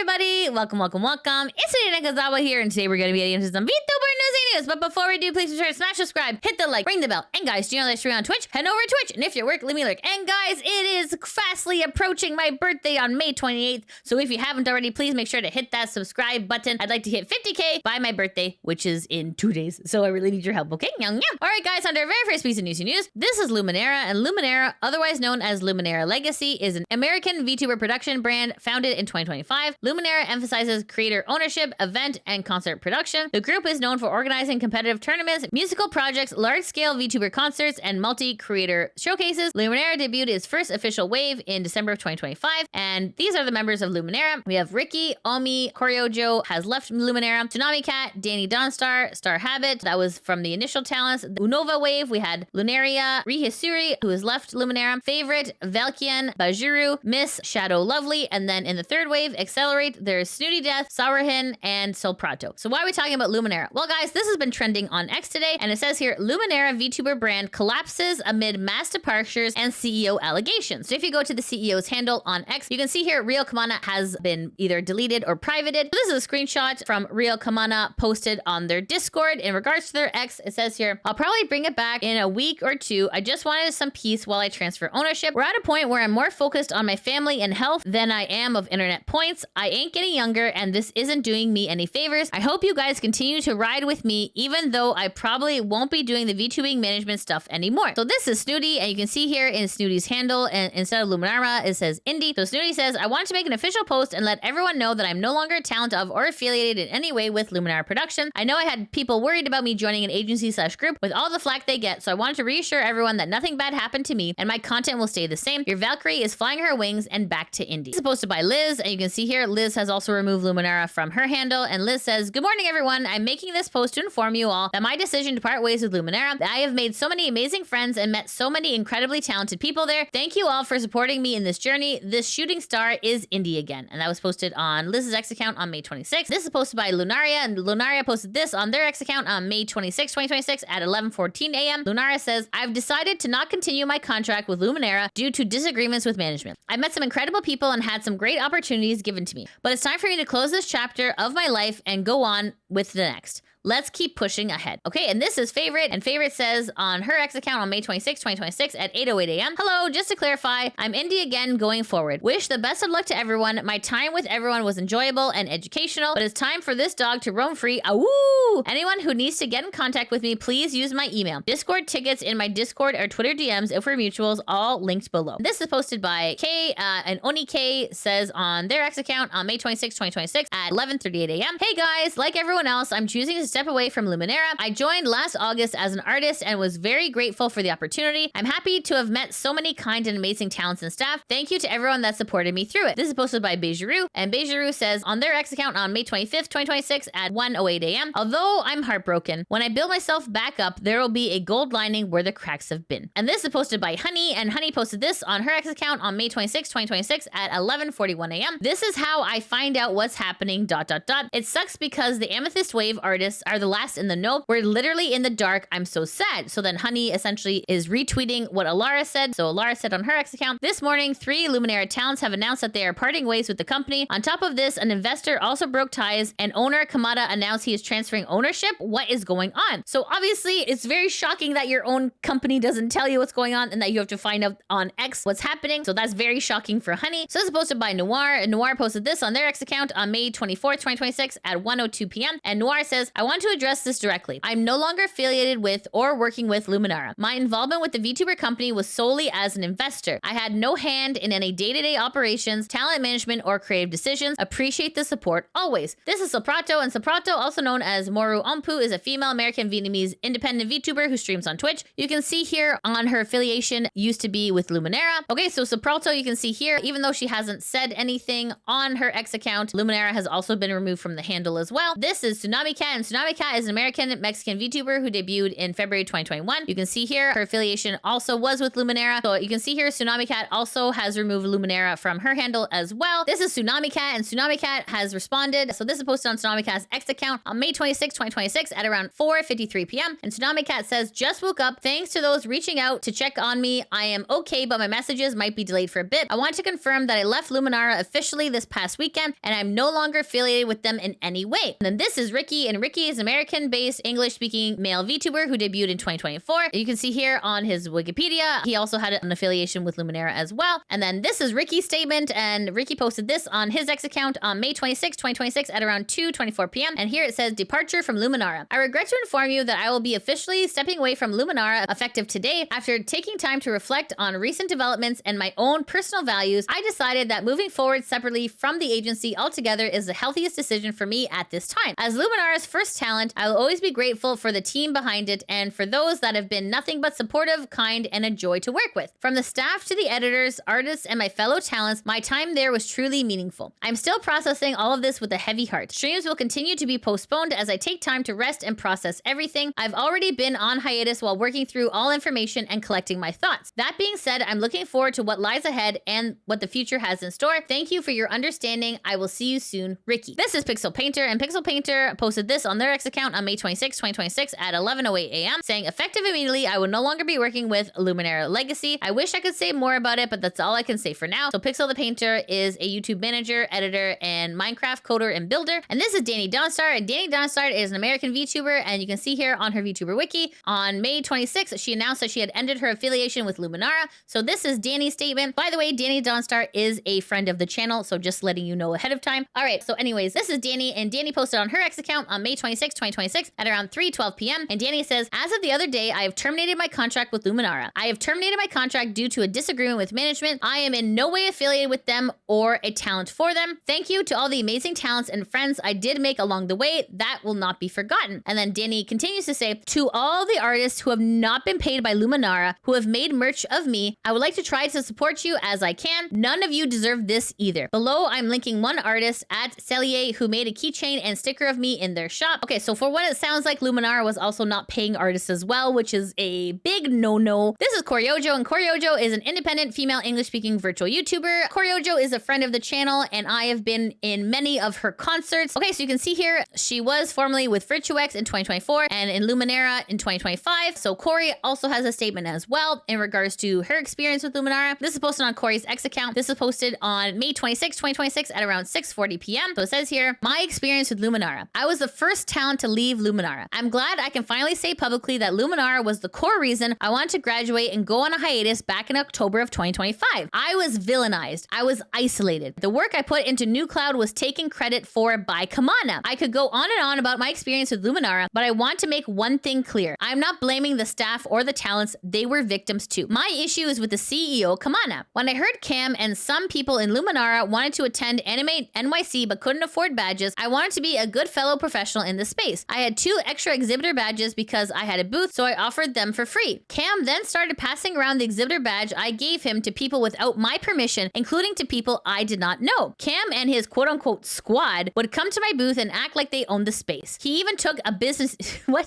everybody, welcome. It's Nina Kazawa here, and today we're going to be getting into some VTuber news. But before we do, please be sure to smash subscribe, hit the like, ring the bell, and guys, do you know that I stream on Twitch? Head over to Twitch, and if you're at work, leave me a like. And guys, it is fastly approaching my birthday on May 28th, so if you haven't already, please make sure to hit that subscribe button. I'd like to hit 50k by my birthday, which is in 2 days, so I really need your help, okay? All right, guys, on to our very first piece of Newsy news. This is Luminara, and Luminara, otherwise known as Luminara Legacy, is an American VTuber production brand founded in 2025. Luminara emphasizes creator ownership, event, and concert production. The group is known for organizing competitive tournaments, musical projects, large-scale VTuber concerts, and multi-creator showcases. Luminara debuted its first official wave in December of 2025, and these are the members of Luminara. We have Ricky, Omi, Kori Oujo has left Luminara, TsunamiCat, Dani, Dawnstar, Star Habit, that was from the initial talents. The Unova wave, we had Lunaria, Rihisuri, who has left Luminara, Favorite, Valkian, Bajuru, Miss, Shadow Lovely, and then in the third wave, Accelerate, there's Snooty Death, Saurahin, and Sol Prato. So why are we talking about Luminara? Well, guys, this has been trending on X today, and it says here, Luminara VTuber brand collapses amid mass departures and CEO allegations. So if you go to the CEO's handle on X, you can see here, Real Camana has been either deleted or privated. So this is a screenshot from Real Camana posted on their Discord in regards to their X. It says here, I'll probably bring it back in a week or two. I just wanted some peace while I transfer ownership. We're at a point where I'm more focused on my family and health than I am of internet points. I ain't getting younger, and this isn't doing me any favors. I hope you guys continue to ride with me, even though I probably won't be doing the VTubing management stuff anymore. So this is Snooty, and you can see here in Snooty's handle, and instead of Luminara, it says Indie. So Snooty says, I want to make an official post and let everyone know that I'm no longer a talent of or affiliated in any way with Luminara Production. I know I had people worried about me joining an agency / group with all the flack they get, so I wanted to reassure everyone that nothing bad happened to me and my content will stay the same. Your Valkyrie is flying her wings and back to Indie. This is posted by Liz, and you can see here, Liz has also removed Luminara from her handle, and Liz says, good morning, everyone. I'm making this post to inform you all that my decision to part ways with Luminara. I have made so many amazing friends and met so many incredibly talented people there. Thank you all for supporting me in this journey. This shooting star is Indie again. And that was posted on Liz's X account on May 26th. This is posted by Lunaria, and Lunaria posted this on their X account on May 26, 2026 at 11:14 a.m. Lunaria says, I've decided to not continue my contract with Luminara due to disagreements with management. I met some incredible people and had some great opportunities given to me, but it's time for me to close this chapter of my life and go on with the next. Let's keep pushing ahead. Okay, and this is Favorite, and Favorite says on her X account on May 26, 2026 at 8:08 a.m. Hello, just to clarify, I'm Indie again going forward. Wish the best of luck to everyone. My time with everyone was enjoyable and educational, but it's time for this dog to roam free. Awoo! Anyone who needs to get in contact with me, please use my email. Discord tickets in my Discord or Twitter DMs if we're mutuals, all linked below. This is posted by K, and Oni K says on their X account on May 26, 2026 at 11:38 a.m. Hey guys, like everyone else, I'm choosing to step away from Luminara. I joined last August as an artist and was very grateful for the opportunity. I'm happy to have met so many kind and amazing talents and staff. Thank you to everyone that supported me through it. This is posted by Bejuru, and Bejuru says on their X account on May 25th, 2026 at 1:08 a.m. Although I'm heartbroken, when I build myself back up, there will be a gold lining where the cracks have been. And this is posted by Honey, and Honey posted this on her X account on May 26, 2026 at 11:41 a.m. This is how I find out what's happening, ... It sucks because the Amethyst Wave artists are the last in the know. We're literally in the dark. I'm so sad. So then Honey essentially is retweeting what Alara said. So Alara said on her X account, this morning, 3 Luminara talents have announced that they are parting ways with the company. On top of this, an investor also broke ties, and owner Kamada announced he is transferring ownership. What is going on? So obviously it's very shocking that your own company doesn't tell you what's going on and that you have to find out on X what's happening. So that's very shocking for Honey. So this is posted by Noir, and Noir posted this on their X account on May 24th, 2026 at 1:02 p.m. And Noir says, I want to address this directly. I'm no longer affiliated with or working with Luminara. My involvement with the VTuber company was solely as an investor. I had no hand in any day-to-day operations, talent management, or creative decisions. Appreciate the support always. This is Soprato, and Soprato, also known as Moru Ompu, is a female American Vietnamese independent VTuber who streams on Twitch. You can see here on her affiliation used to be with Luminara. Okay, so Soprato, you can see here, even though she hasn't said anything on her X account, Luminara has also been removed from the handle as well. This is TsunamiCat, and TsunamiCat TsunamiCat is an American Mexican VTuber who debuted in February 2021. You can see here her affiliation also was with Luminara. So you can see here TsunamiCat also has removed Luminara from her handle as well. This is TsunamiCat, and TsunamiCat has responded. So this is posted on TsunamiCat's X account on May 26, 2026 at around 4:53 p.m. And TsunamiCat says, just woke up. Thanks to those reaching out to check on me. I am okay, but my messages might be delayed for a bit. I want to confirm that I left Luminara officially this past weekend, and I'm no longer affiliated with them in any way. And then this is Ricky, and Ricky is an American-based English-speaking male VTuber who debuted in 2024. You can see here on his Wikipedia, he also had an affiliation with Luminara as well. And then this is Ricky's statement, and Ricky posted this on his X account on May 26, 2026 at around 2:24 p.m. And here it says, departure from Luminara. I regret to inform you that I will be officially stepping away from Luminara effective today. After taking time to reflect on recent developments and my own personal values, I decided that moving forward separately from the agency altogether is the healthiest decision for me at this time. As Luminara's first talent, I will always be grateful for the team behind it and for those that have been nothing but supportive, kind, and a joy to work with. From the staff to the editors, artists, and my fellow talents, my time there was truly meaningful. I'm still processing all of this with a heavy heart. Streams will continue to be postponed as I take time to rest and process everything. I've already been on hiatus while working through all information and collecting my thoughts. That being said, I'm looking forward to what lies ahead and what the future has in store. Thank you for your understanding. I will see you soon, Ricky. This is Pixel Painter, and Pixel Painter posted this on their X account on May 26, 2026 at 11:08 a.m. saying, effective immediately, I will no longer be working with Luminara Legacy. I wish I could say more about it, but that's all I can say for now. So Pixel the Painter is a YouTube manager, editor, and Minecraft coder and builder. And this is Dani Dawnstar, and Dani Dawnstar is an American VTuber, and you can see here on her VTuber wiki, on May 26th, she announced that she had ended her affiliation with Luminara. So this is Dani's statement. By the way, Dani Dawnstar is a friend of the channel, so just letting you know ahead of time. All right, so anyways, this is Dani, and Dani posted on her X account on May 26, 2026 at around 3:12 p.m. And Dani says, as of the other day, I have terminated my contract with Luminara. I have terminated my contract due to a disagreement with management. I am in no way affiliated with them or a talent for them. Thank you to all the amazing talents and friends I did make along the way. That will not be forgotten. And then Dani continues to say, to all the artists who have not been paid by Luminara, who have made merch of me, I would like to try to support you as I can. None of you deserve this either. Below, I'm linking one artist at Cellier who made a keychain and sticker of me in their shop. Okay, so for what it sounds like, Luminara was also not paying artists as well, which is a big no-no. This is Kori Oujo, and Kori Oujo is an independent female English-speaking virtual YouTuber. Kori Oujo is a friend of the channel, and I have been in many of her concerts. Okay, so you can see here, she was formerly with Virtuex in 2024 and in Luminara in 2025. So Kori also has a statement as well in regards to her experience with Luminara. This is posted on Kori's X account. This is posted on May 26, 2026 at around 6:40 p.m. So it says here, my experience with Luminara. I was the first talent to leave Luminara. I'm glad I can finally say publicly that Luminara was the core reason I wanted to graduate and go on a hiatus back in October of 2025. I was villainized. I was isolated. The work I put into New Cloud was taken credit for by Camana. I could go on and on about my experience with Luminara, but I want to make one thing clear. I'm not blaming the staff or the talents. They were victims too. My issue is with the CEO Camana. When I heard Cam and some people in Luminara wanted to attend Anime NYC but couldn't afford badges, I wanted to be a good fellow professional in the space. I had 2 extra exhibitor badges because I had a booth, so I offered them for free. Cam then started passing around the exhibitor badge I gave him to people without my permission, including to people I did not know. Cam and his quote-unquote squad would come to my booth and act like they owned the space. He even took a business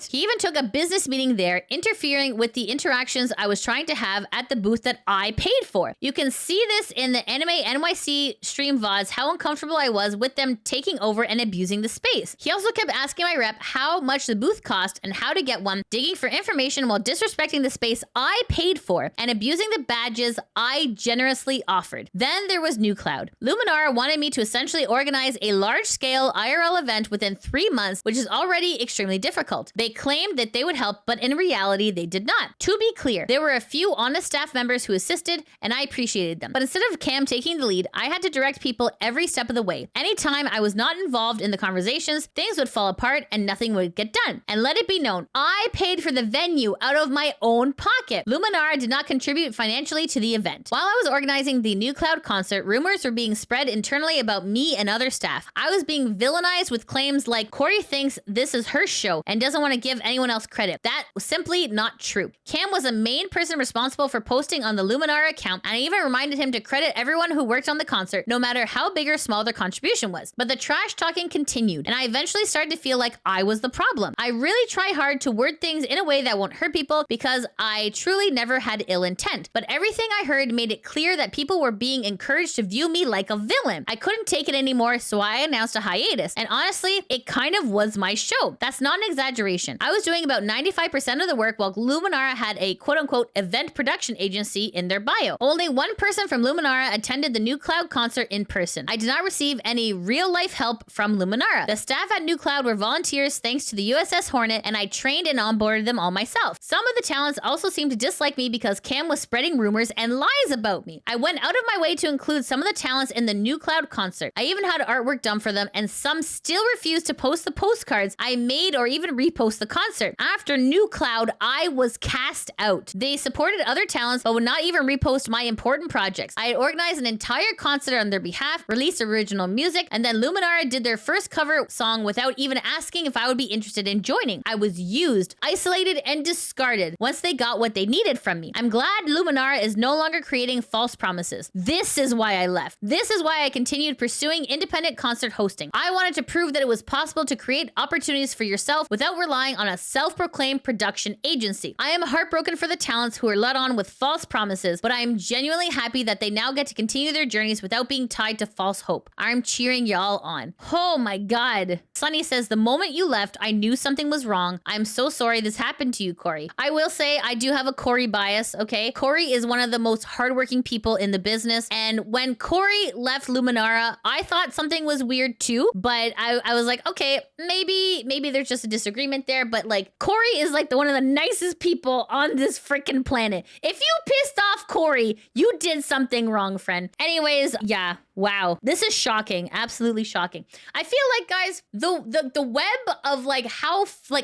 He even took a business meeting there, interfering with the interactions I was trying to have at the booth that I paid for. You can see this in the Anime NYC stream VODs, how uncomfortable I was with them taking over and abusing the space. He also kept asking my rep how much the booth cost and how to get one, digging for information while disrespecting the space I paid for and abusing the badges I generously offered. Then there was New Cloud. Luminara wanted me to essentially organize a large-scale IRL event within 3 months, which is already extremely difficult. They claimed that they would help, but in reality, they did not. To be clear, there were a few honest staff members who assisted, and I appreciated them. But instead of Cam taking the lead, I had to direct people every step of the way. Anytime I was not involved in the conversations, things would fall apart and nothing would get done. And let it be known, I paid for the venue out of my own pocket. Luminara did not contribute financially to the event. While I was organizing the New Cloud concert, rumors were being spread internally about me and other staff. I was being villainized with claims like Kori thinks this is her show and doesn't want to give anyone else credit. That was simply not true. Cam was a main person responsible for posting on the Luminara account, and I even reminded him to credit everyone who worked on the concert, no matter how big or small their contribution was. But the trash talking continued, and I eventually started to feel feel like I was the problem. I really try hard to word things in a way that won't hurt people because I truly never had ill intent. But everything I heard made it clear that people were being encouraged to view me like a villain. I couldn't take it anymore, so I announced a hiatus. And honestly, it kind of was my show. That's not an exaggeration. I was doing about 95% of the work while Luminara had a quote-unquote event production agency in their bio. Only one person from Luminara attended the New Cloud concert in person. I did not receive any real-life help from Luminara. The staff at New Cloud were volunteers thanks to the USS Hornet, and I trained and onboarded them all myself. Some of the talents also seemed to dislike me because Cam was spreading rumors and lies about me. I went out of my way to include some of the talents in the New Cloud concert. I even had artwork done for them, and some still refused to post the postcards I made or even repost the concert. After New Cloud, I was cast out. They supported other talents but would not even repost my important projects. I had organized an entire concert on their behalf, released original music, and then Luminara did their first cover song without even asking if I would be interested in joining. I was used, isolated, and discarded once they got what they needed from me. I'm glad Luminara is no longer creating false promises. This is why I left. This is why I continued pursuing independent concert hosting. I wanted to prove that it was possible to create opportunities for yourself without relying on a self-proclaimed production agency. I am heartbroken for the talents who are led on with false promises, but I am genuinely happy that they now get to continue their journeys without being tied to false hope. I'm cheering y'all on. Oh my God. Sunny says, the moment you left, I knew something was wrong. I'm so sorry this happened to you, Kori. I will say I do have a Kori bias, okay? Kori is one of the most hardworking people in the business, and when Kori left Luminara, I thought something was weird too, but I was like, okay, maybe there's just a disagreement there, but like Kori is like one of the nicest people on this freaking planet. If you pissed off Kori, you did something wrong, friend. Anyways, yeah. Wow, this is shocking, absolutely shocking. I feel like, guys, the web of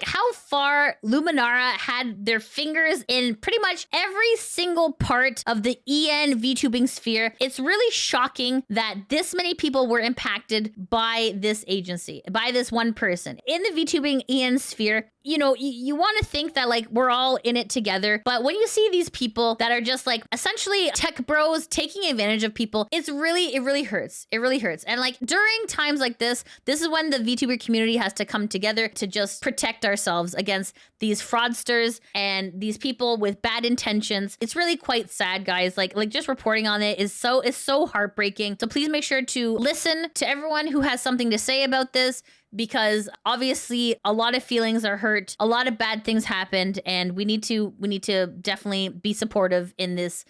how far Luminara had their fingers in pretty much every single part of the EN VTubing sphere. It's really shocking that this many people were impacted by this agency, by this one person. In the VTubing EN sphere, you know, you want to think that like we're all in it together, but when you see these people that are just like essentially tech bros taking advantage of people, it really hurts. It really hurts. And like during times like this is when the VTuber community has to come together to just protect ourselves against these fraudsters and these people with bad intentions. It's really quite sad, guys. Like just reporting on it is so heartbreaking. So please make sure to listen to everyone who has something to say about this, because obviously a lot of feelings are hurt, a lot of bad things happened, and we need to definitely be supportive in this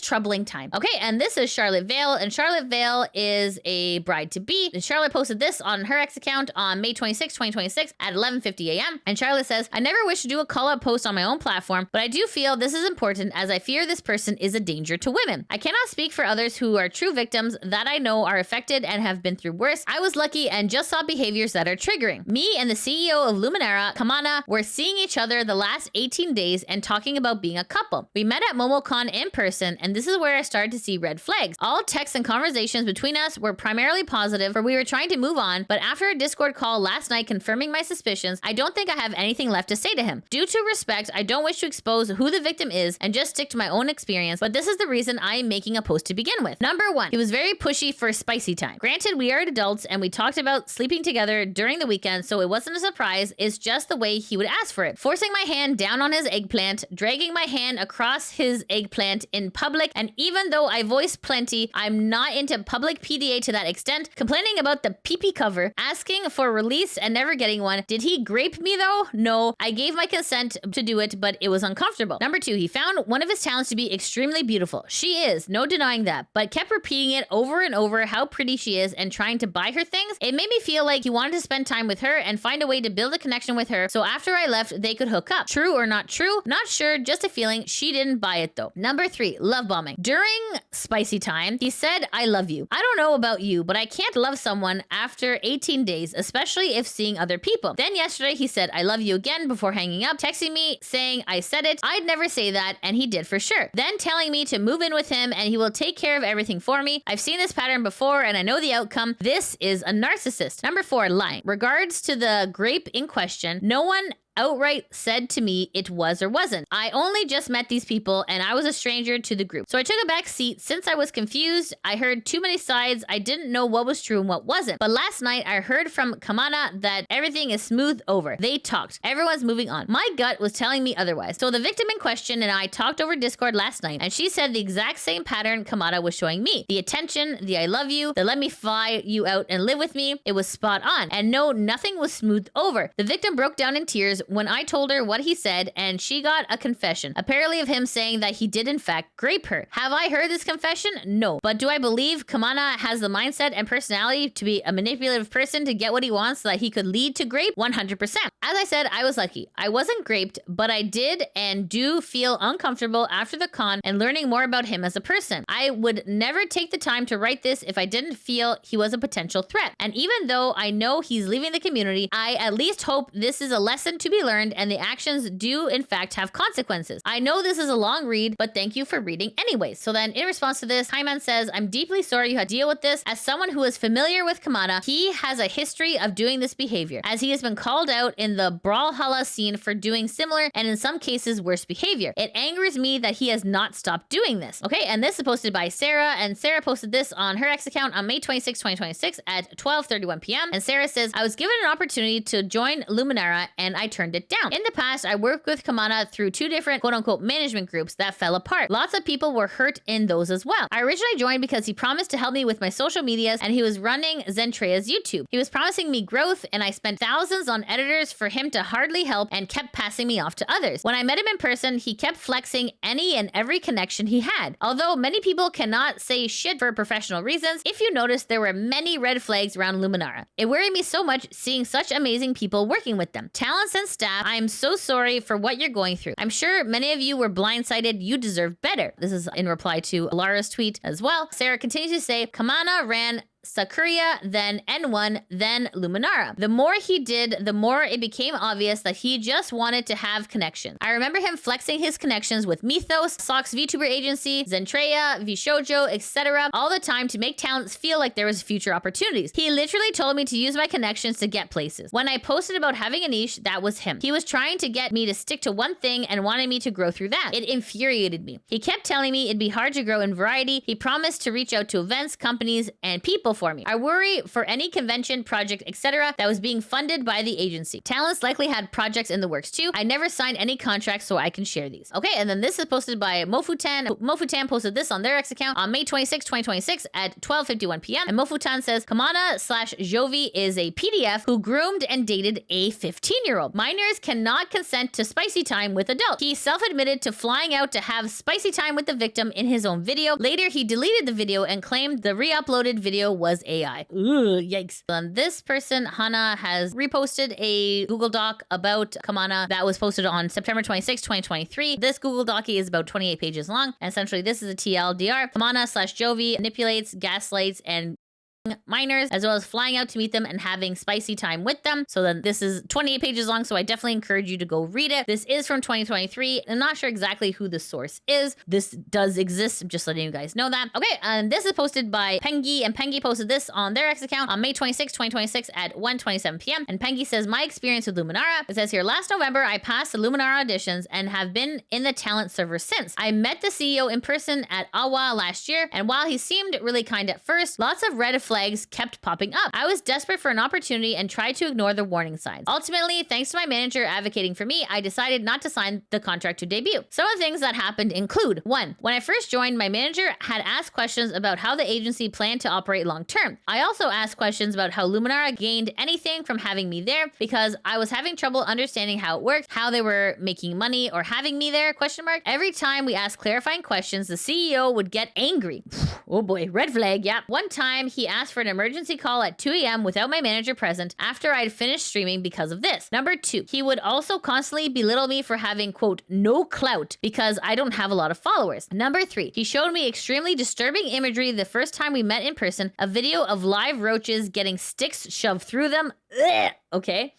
troubling time. Okay, and this is Charlotte Vale, and Charlotte Vale is a bride to be. And Charlotte posted this on her X account on May 26, 2026 at 11:50 a.m. And Charlotte says, I never wish to do a call-out post on my own platform, but I do feel this is important as I fear this person is a danger to women. I cannot speak for others who are true victims that I know are affected and have been through worse. I was lucky and just saw behaviors that are triggering. Me and the CEO of Luminara, Camana, were seeing each other the last 18 days and talking about being a couple. We met at MomoCon in person, and this is where I started to see red flags. All texts and conversations between us were primarily positive, for we were trying to move on, but after a Discord call last night confirming my suspicions, I don't think I have anything left to say to him. Due to respect, I don't wish to expose who the victim is and just stick to my own experience, but this is the reason I am making a post to begin with. Number 1, he was very pushy for spicy time. Granted, we are adults and we talked about sleeping together during the weekend, so it wasn't a surprise. It's just the way he would ask for it. Forcing my hand down on his eggplant, dragging my hand across his eggplant in public, and even though I voiced plenty, I'm not into public PDA to that extent, complaining about the PP cover, asking for release and never getting one. Did he grape me though? No, I gave my consent to do it, but it was uncomfortable. Number 2, he found one of his talents to be extremely beautiful. She is, no denying that, but kept repeating it over and over how pretty she is and trying to buy her things. It made me feel like he wanted to spend time with her and find a way to build a connection with her, so after I left, they could hook up. True or not true? Not sure, just a feeling. She didn't buy it though. Number 3, love bombing. During spicy time, he said, I love you. I don't know about you, but I can't love someone after 18 days, especially if seeing other people. Then yesterday, he said, I love you again before hanging up, texting me saying I said it. I'd never say that, and he did for sure. Then telling me to move in with him and he will take care of everything for me. I've seen this pattern before and I know the outcome. This is a narcissist. Number 4, lying. Regards to the grape in question, no one outright said to me it was or wasn't. I only just met these people and I was a stranger to the group. So I took a back seat since I was confused. I heard too many sides. I didn't know what was true and what wasn't. But last night I heard from Camana that everything is smooth over. They talked. Everyone's moving on. My gut was telling me otherwise. So the victim in question and I talked over Discord last night and she said the exact same pattern Camana was showing me. The attention, the I love you, the let me fly you out and live with me. It was spot on. And no, nothing was smoothed over. The victim broke down in tears when I told her what he said and she got a confession, apparently of him saying that he did in fact grape her. Have I heard this confession? No. But do I believe Camana has the mindset and personality to be a manipulative person to get what he wants so that he could lead to grape? 100%. As I said, I was lucky. I wasn't graped, but I did and do feel uncomfortable after the con and learning more about him as a person. I would never take the time to write this if I didn't feel he was a potential threat. And even though I know he's leaving the community, I at least hope this is a lesson to be learned and the actions do in fact have consequences. I know this is a long read, but thank you for reading anyways. So then in response to this, Hyman says, I'm deeply sorry you had to deal with this. As someone who is familiar with Camana, he has a history of doing this behavior, as he has been called out in the Brawlhalla scene for doing similar and in some cases worse behavior. It angers me that he has not stopped doing this. Okay, and this is posted by Sarah, and Sarah posted this on her X account on May 26, 2026 at 12:31 p.m. And Sarah says, I was given an opportunity to join Luminara and I turned it down. In the past, I worked with Camana through 2 different quote-unquote management groups that fell apart. Lots of people were hurt in those as well. I originally joined because he promised to help me with my social medias and he was running Zentreya's YouTube. He was promising me growth and I spent thousands on editors for him to hardly help and kept passing me off to others. When I met him in person, he kept flexing any and every connection he had. Although many people cannot say shit for professional reasons, if you notice, there were many red flags around Luminara. It worried me so much seeing such amazing people working with them. Talents and staff, I'm so sorry for what you're going through. I'm sure many of you were blindsided. You deserve better. This is in reply to Lara's tweet as well. Sarah continues to say, Camana ran Sakuria, then N1, then Luminara. The more he did, the more it became obvious that he just wanted to have connections. I remember him flexing his connections with Mythos, Sock's VTuber Agency, Zentreya, VShojo, etc. all the time to make talents feel like there was future opportunities. He literally told me to use my connections to get places. When I posted about having a niche, that was him. He was trying to get me to stick to one thing and wanted me to grow through that. It infuriated me. He kept telling me it'd be hard to grow in variety. He promised to reach out to events, companies, and people for me. I worry for any convention, project, etc. that was being funded by the agency. Talents likely had projects in the works too. I never signed any contracts so I can share these. Okay, and then this is posted by Mofutan. Mofutan posted this on their X account on May 26, 2026 at 12:51 p.m. And Mofutan says, Camana/Jovi is a PDF who groomed and dated a 15-year-old. Minors cannot consent to spicy time with adults. He self-admitted to flying out to have spicy time with the victim in his own video. Later, he deleted the video and claimed the re-uploaded video was AI. Ooh, yikes. And this person, Hana, has reposted a Google Doc about Camana that was posted on September 26, 2023. This Google Doc is about 28 pages long. And essentially, this is a TLDR. Camana/Jovi manipulates, gaslights, and minors, as well as flying out to meet them and having spicy time with them. So then this is 28 pages long, so I definitely encourage you to go read it. This is from 2023. I'm not sure exactly who the source is. This does exist. I'm just letting you guys know that. Okay, and this is posted by Pengi, and Pengi posted this on their X account on May 26, 2026 at 1:27 p.m. And Pengi says, my experience with Luminara. It says here, last November, I passed the Luminara auditions and have been in the talent server since. I met the CEO in person at Awa last year, and while he seemed really kind at first, lots of red flags kept popping up. I was desperate for an opportunity and tried to ignore the warning signs. Ultimately, thanks to my manager advocating for me, I decided not to sign the contract to debut. Some of the things that happened include: 1. When I first joined, my manager had asked questions about how the agency planned to operate long term. I also asked questions about how Luminara gained anything from having me there because I was having trouble understanding how it worked, how they were making money or having me there, ? Every time we asked clarifying questions, the CEO would get angry. Oh boy, red flag, yeah. One time he asked for an emergency call at 2 a.m. without my manager present after I'd finished streaming because of this. 2, he would also constantly belittle me for having, quote, no clout because I don't have a lot of followers. 3, he showed me extremely disturbing imagery the first time we met in person, a video of live roaches getting sticks shoved through them. Ugh. Okay.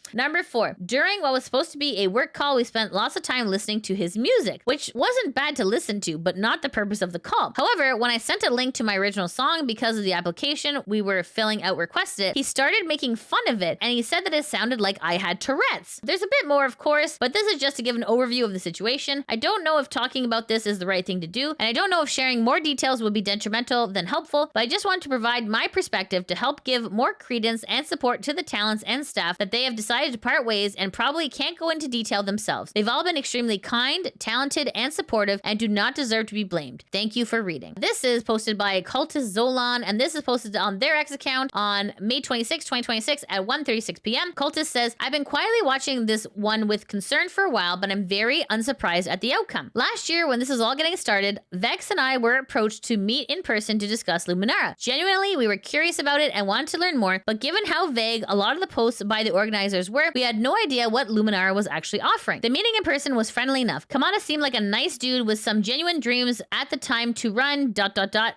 4, during what was supposed to be a work call, we spent lots of time listening to his music, which wasn't bad to listen to, but not the purpose of the call. However, when I sent a link to my original song because of the application we were filling out requested it, he started making fun of it, and he said that it sounded like I had Tourette's. There's a bit more, of course, but this is just to give an overview of the situation. I don't know if talking about this is the right thing to do, and I don't know if sharing more details would be detrimental than helpful, but I just want to provide my perspective to help give more credence and support to the talents and staff that they have decided to part ways and probably can't go into detail themselves. They've all been extremely kind, talented, and supportive, and do not deserve to be blamed. Thank you for reading. This is posted by Cultist Zolon, and this is posted on their X account on May 26, 2026 at 1:36 p.m. Cultist says, I've been quietly watching this one with concern for a while, but I'm very unsurprised at the outcome. Last year, when this was all getting started, Vex and I were approached to meet in person to discuss Luminara. Genuinely, we were curious about it and wanted to learn more, but given how vague a lot of the posts by the organizers were, we had no idea what Luminara was actually offering. The meeting in person was friendly enough. Camana seemed like a nice dude with some genuine dreams at the time to run ...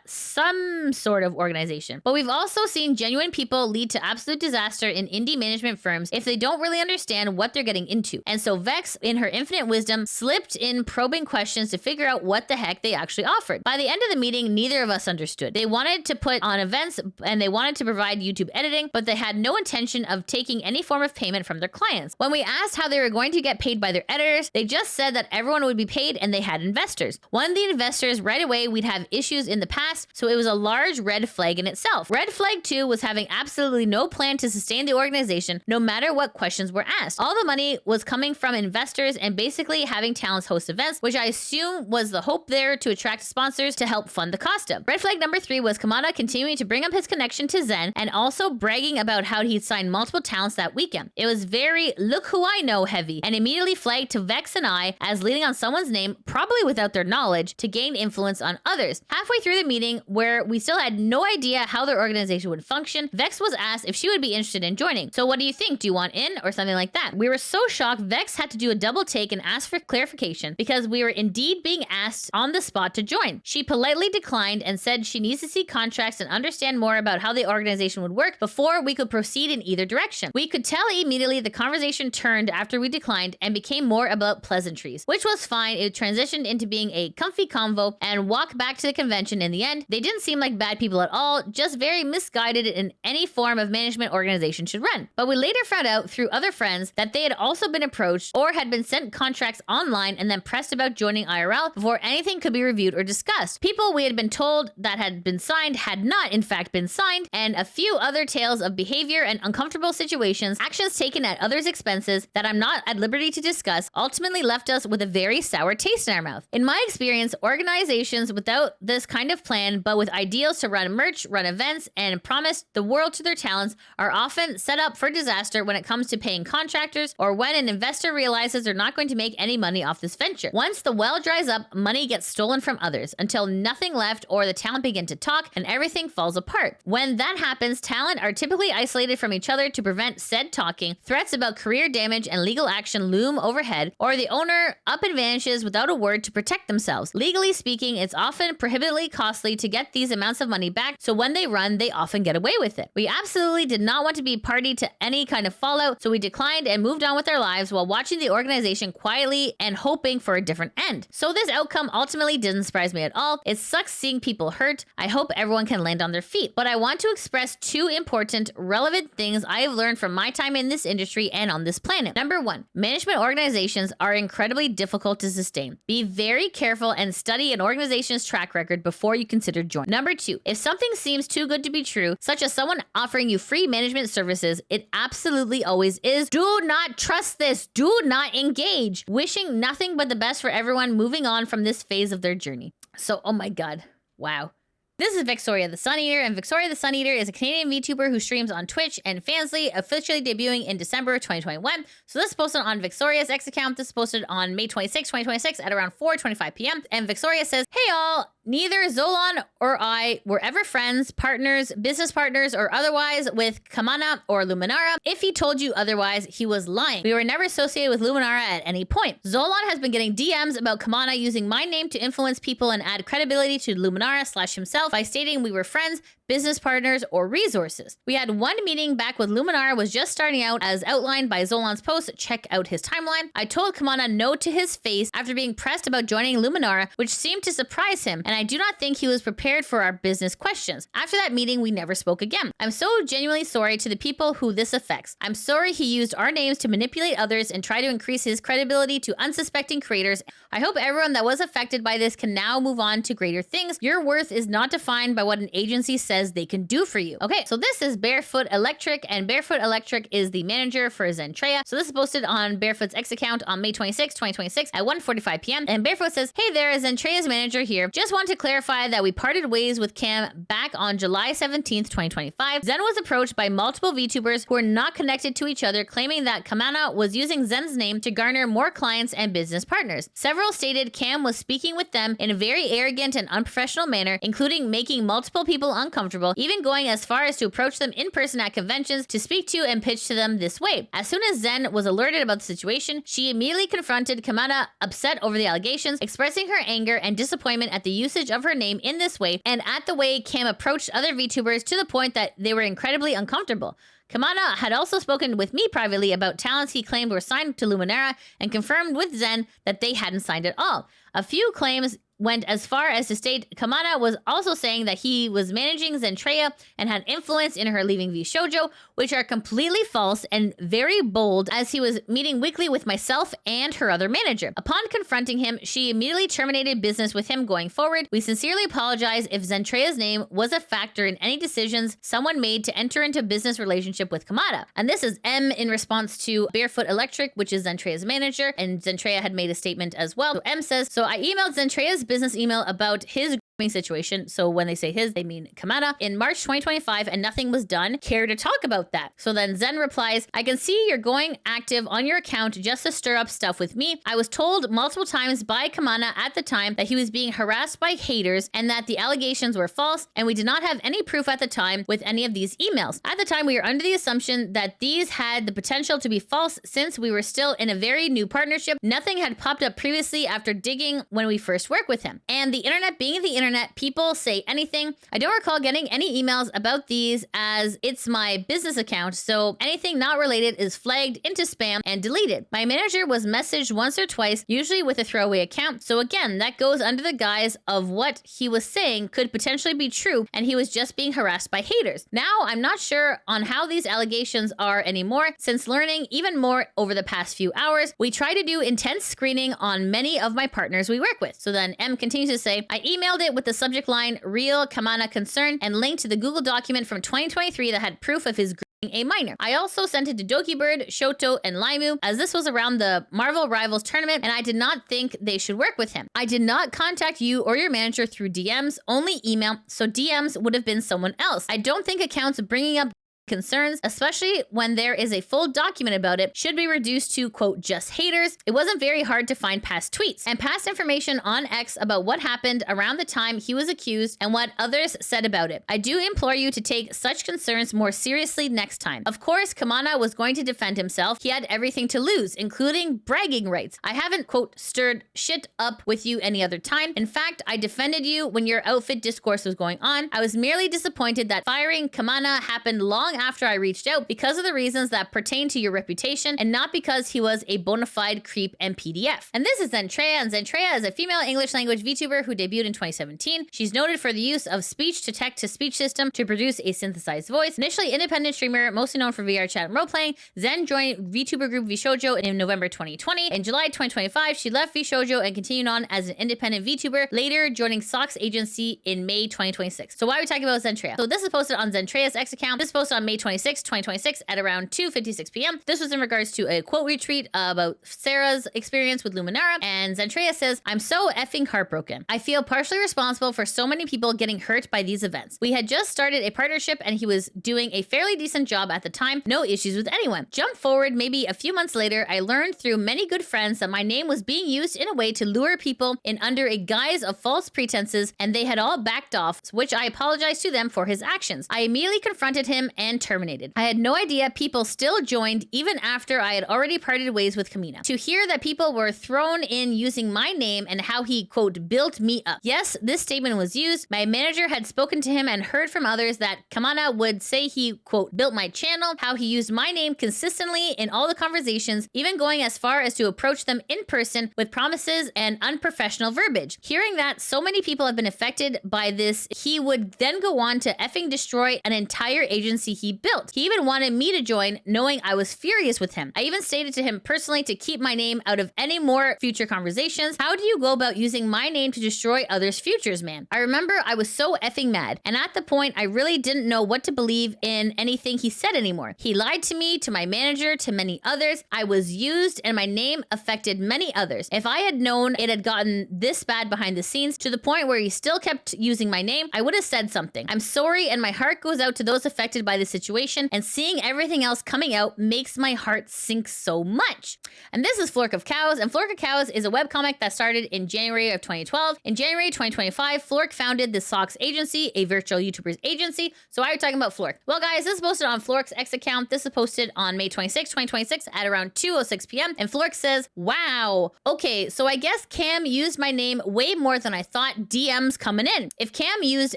some sort of organization. But we've also seen genuine people lead to absolute disaster in indie management firms if they don't really understand what they're getting into. And so Vex, in her infinite wisdom, slipped in probing questions to figure out what the heck they actually offered. By the end of the meeting, neither of us understood. They wanted to put on events and they wanted to provide YouTube editing, but they had no intention of taking any form of payment from their clients. When we asked how they were going to get paid by their editors, they just said that everyone would be paid and they had investors. One of the investors right away we'd have issues in the past, so it was a large red flag in itself. Red flag 2 was having absolutely no plan to sustain the organization no matter what questions were asked. All the money was coming from investors and basically having talents host events, which I assume was the hope there to attract sponsors to help fund the cost of. Red flag number 3 was Camana continuing to bring up his connection to Zen and also bragging about how he'd signed multiple talents that weekend. It was very look who I know heavy and immediately flagged to Vex and I as leading on someone's name, probably without their knowledge, to gain influence on others. Halfway through the meeting, where we still had no idea how their organization would function, Vex was asked if she would be interested in joining. So what do you think? Do you want in? Or something like that. We were so shocked, Vex had to do a double take and ask for clarification because we were indeed being asked on the spot to join. She politely declined and said she needs to see contracts and understand more about how the organization would work before we could proceed in either direction. We could tell immediately the conversation turned after we declined and became more about pleasantries, which was fine. It transitioned into being a comfy convo and walk back to the convention in the end. They didn't seem like bad people at all, just very misguided in any form of management organization should run. But we later found out through other friends that they had also been approached or had been sent contracts online and then pressed about joining IRL before anything could be reviewed or discussed. People we had been told that had been signed had not in fact been signed, and a few other tales of behavior and uncomfortable situations, actions taken at others' expenses that I'm not at liberty to discuss, ultimately left us with a very sour taste in our mouth. In my experience, organizations without this kind of plan, but with ideals to run merch, run events, and promise the world to their talents, are often set up for disaster when it comes to paying contractors or when an investor realizes they're not going to make any money off this venture. Once the well dries up, money gets stolen from others until nothing left or the talent begin to talk and everything falls apart. When that happens, talent are typically isolated from each other to prevent said talking, threats about career damage and legal action loom overhead, or the owner up advantages without a word to protect themselves. Legally speaking, it's often prohibitively costly to get these amounts of money back, so when they run, they often get away with it. We absolutely did not want to be party to any kind of fallout, so we declined and moved on with our lives while watching the organization quietly and hoping for a different end. So this outcome ultimately didn't surprise me at all. It sucks seeing people hurt. I hope everyone can land on their feet. But I want to express 2 important, relevant things I have learned from my time in this industry and on this planet. Number 1, management organizations are incredibly difficult to sustain. Be very careful and study an organization's track record before you consider joining. Number 2, if something seems too good to be true, such as someone offering you free management services, it absolutely always is. Do not trust this. Do not engage. Wishing nothing but the best for everyone moving on from this phase of their journey. So, oh my God. Wow. This is Vexoria the Sun Eater, and Vexoria the Sun Eater is a Canadian VTuber who streams on Twitch and Fansly, officially debuting in December 2021. So this is posted on Vexoria's X account. This is posted on May 26, 2026 at around 4:25 p.m. And Vexoria says, hey all, neither Zolon or I were ever friends, partners, business partners, or otherwise with Camana or Luminara. If he told you otherwise, he was lying. We were never associated with Luminara at any point. Zolon has been getting DMs about Camana using my name to influence people and add credibility to Luminara/himself by stating we were friends, business partners, or resources. We had one meeting back when Luminara was just starting out as outlined by Zolon's post. Check out his timeline. I told Camana no to his face after being pressed about joining Luminara, which seemed to surprise him, and and I do not think he was prepared for our business questions. After that meeting, we never spoke again. I'm so genuinely sorry to the people who this affects. I'm sorry he used our names to manipulate others and try to increase his credibility to unsuspecting creators. I hope everyone that was affected by this can now move on to greater things. Your worth is not defined by what an agency says they can do for you. Okay, so this is Barefoot Electric, and Barefoot Electric is the manager for Zentreya. So this is posted on Barefoot's X account on May 26, 2026 at 1:45 p.m. And Barefoot says, "Hey there, Zentreya's manager here. Just want to clarify that we parted ways with Cam back on July 17th, 2025. Zen was approached by multiple VTubers who are not connected to each other, claiming that Camana was using Zen's name to garner more clients and business partners. Several stated Cam was speaking with them in a very arrogant and unprofessional manner, including making multiple people uncomfortable, even going as far as to approach them in person at conventions to speak to and pitch to them this way. As soon as Zen was alerted about the situation, she immediately confronted Camana, upset over the allegations, expressing her anger and disappointment at the usage of her name in this way and at the way Cam approached other VTubers to the point that they were incredibly uncomfortable. Camana had also spoken with me privately about talents he claimed were signed to Luminara and confirmed with Zen that they hadn't signed at all. A few claims went as far as to state Camana was also saying that he was managing Zentreya and had influence in her leaving VShojo, which are completely false and very bold, as he was meeting weekly with myself and her other manager. Upon confronting him, she immediately terminated business with him going forward. We sincerely apologize if Zentreya's name was a factor in any decisions someone made to enter into a business relationship with Camana." And this is M in response to Barefoot Electric, which is Zentreya's manager, and Zentreya had made a statement as well. So M says, "So I emailed Zentreya's business email about his situation." So when they say his, they mean Camana, "in March 2025 and nothing was done. Care to talk about that?" So then Zen replies, "I can see you're going active on your account just to stir up stuff with me. I was told multiple times by Camana at the time that he was being harassed by haters and that the allegations were false, and we did not have any proof at the time with any of these emails. At the time, we were under the assumption that these had the potential to be false since we were still in a very new partnership. Nothing had popped up previously after digging when we first worked with him. And the internet being the internet, people say anything. I don't recall getting any emails about these, as it's my business account, so anything not related is flagged into spam and deleted. My manager was messaged once or twice, usually with a throwaway account, so again, that goes under the guise of what he was saying could potentially be true, and he was just being harassed by haters. Now, I'm not sure on how these allegations are anymore, since learning even more over the past few hours. We try to do intense screening on many of my partners we work with." So then M continues to say, "I emailed it with the subject line real Camana concern and linked to the Google document from 2023 that had proof of his grooming a minor. I also sent it to Dokibird, Shoto, and Laimu, as this was around the Marvel Rivals tournament, and I did not think they should work with him. I did not contact you or your manager through DMs, only email, so DMs would have been someone else. I don't think accounts bringing up concerns, especially when there is a full document about it, should be reduced to, quote, just haters. It wasn't very hard to find past tweets and past information on X about what happened around the time he was accused and what others said about it. I do implore you to take such concerns more seriously next time. Of course, Camana was going to defend himself. He had everything to lose, including bragging rights. I haven't, quote, stirred shit up with you any other time. In fact, I defended you when your outfit discourse was going on. I was merely disappointed that firing Camana happened long after I reached out because of the reasons that pertain to your reputation and not because he was a bona fide creep and PDF." And this is Zentreya, and Zentreya is a female English language VTuber who debuted in 2017. She's noted for the use of speech-to-text-to-speech system to produce a synthesized voice. Initially independent streamer, mostly known for VR chat and role-playing, Zen joined VTuber group VShojo in November 2020. In July 2025, she left VShojo and continued on as an independent VTuber, later joining Heirs Agency in May 2026. So why are we talking about Zentreya? So this is posted on Zentreya's X account. This is posted on May 26, 2026 at around 2:56 p.m. This was in regards to a quote retweet about Sarah's experience with Luminara, and Zentreya says, "I'm so effing heartbroken. I feel partially responsible for so many people getting hurt by these events. We had just started a partnership and he was doing a fairly decent job at the time, no issues with anyone. Jump forward maybe a few months later, I learned through many good friends that my name was being used in a way to lure people in under a guise of false pretenses, and they had all backed off, which I apologized to them for his actions. I immediately confronted him and and terminated. I had no idea people still joined even after I had already parted ways with Camana. To hear that people were thrown in using my name and how he, quote, built me up. Yes, this statement was used. My manager had spoken to him and heard from others that Camana would say he, quote, built my channel, how he used my name consistently in all the conversations, even going as far as to approach them in person with promises and unprofessional verbiage. Hearing that so many people have been affected by this, he would then go on to effing destroy an entire agency he built. He even wanted me to join, knowing I was furious with him. I even stated to him personally to keep my name out of any more future conversations. How do you go about using my name to destroy others' futures, man? I remember I was so effing mad, and at the point I really didn't know what to believe in anything he said anymore. He lied to me, to my manager, to many others. I was used, and my name affected many others. If I had known it had gotten this bad behind the scenes to the point where he still kept using my name, I would have said something. I'm sorry, and my heart goes out to those affected by the situation, and seeing everything else coming out makes my heart sink so much. And this is Flork of Cows, and Flork of Cows is a webcomic that started in January of 2012. In January 2025, Flork founded the Heirs Agency, a virtual YouTubers agency. So why are we talking about Flork? Well, guys, this is posted on Flork's X account. This is posted on May 26, 2026 at around 2:06 p.m. And Flork says, wow, okay, so I guess Cam used my name way more than I thought. DMs coming in. If Cam used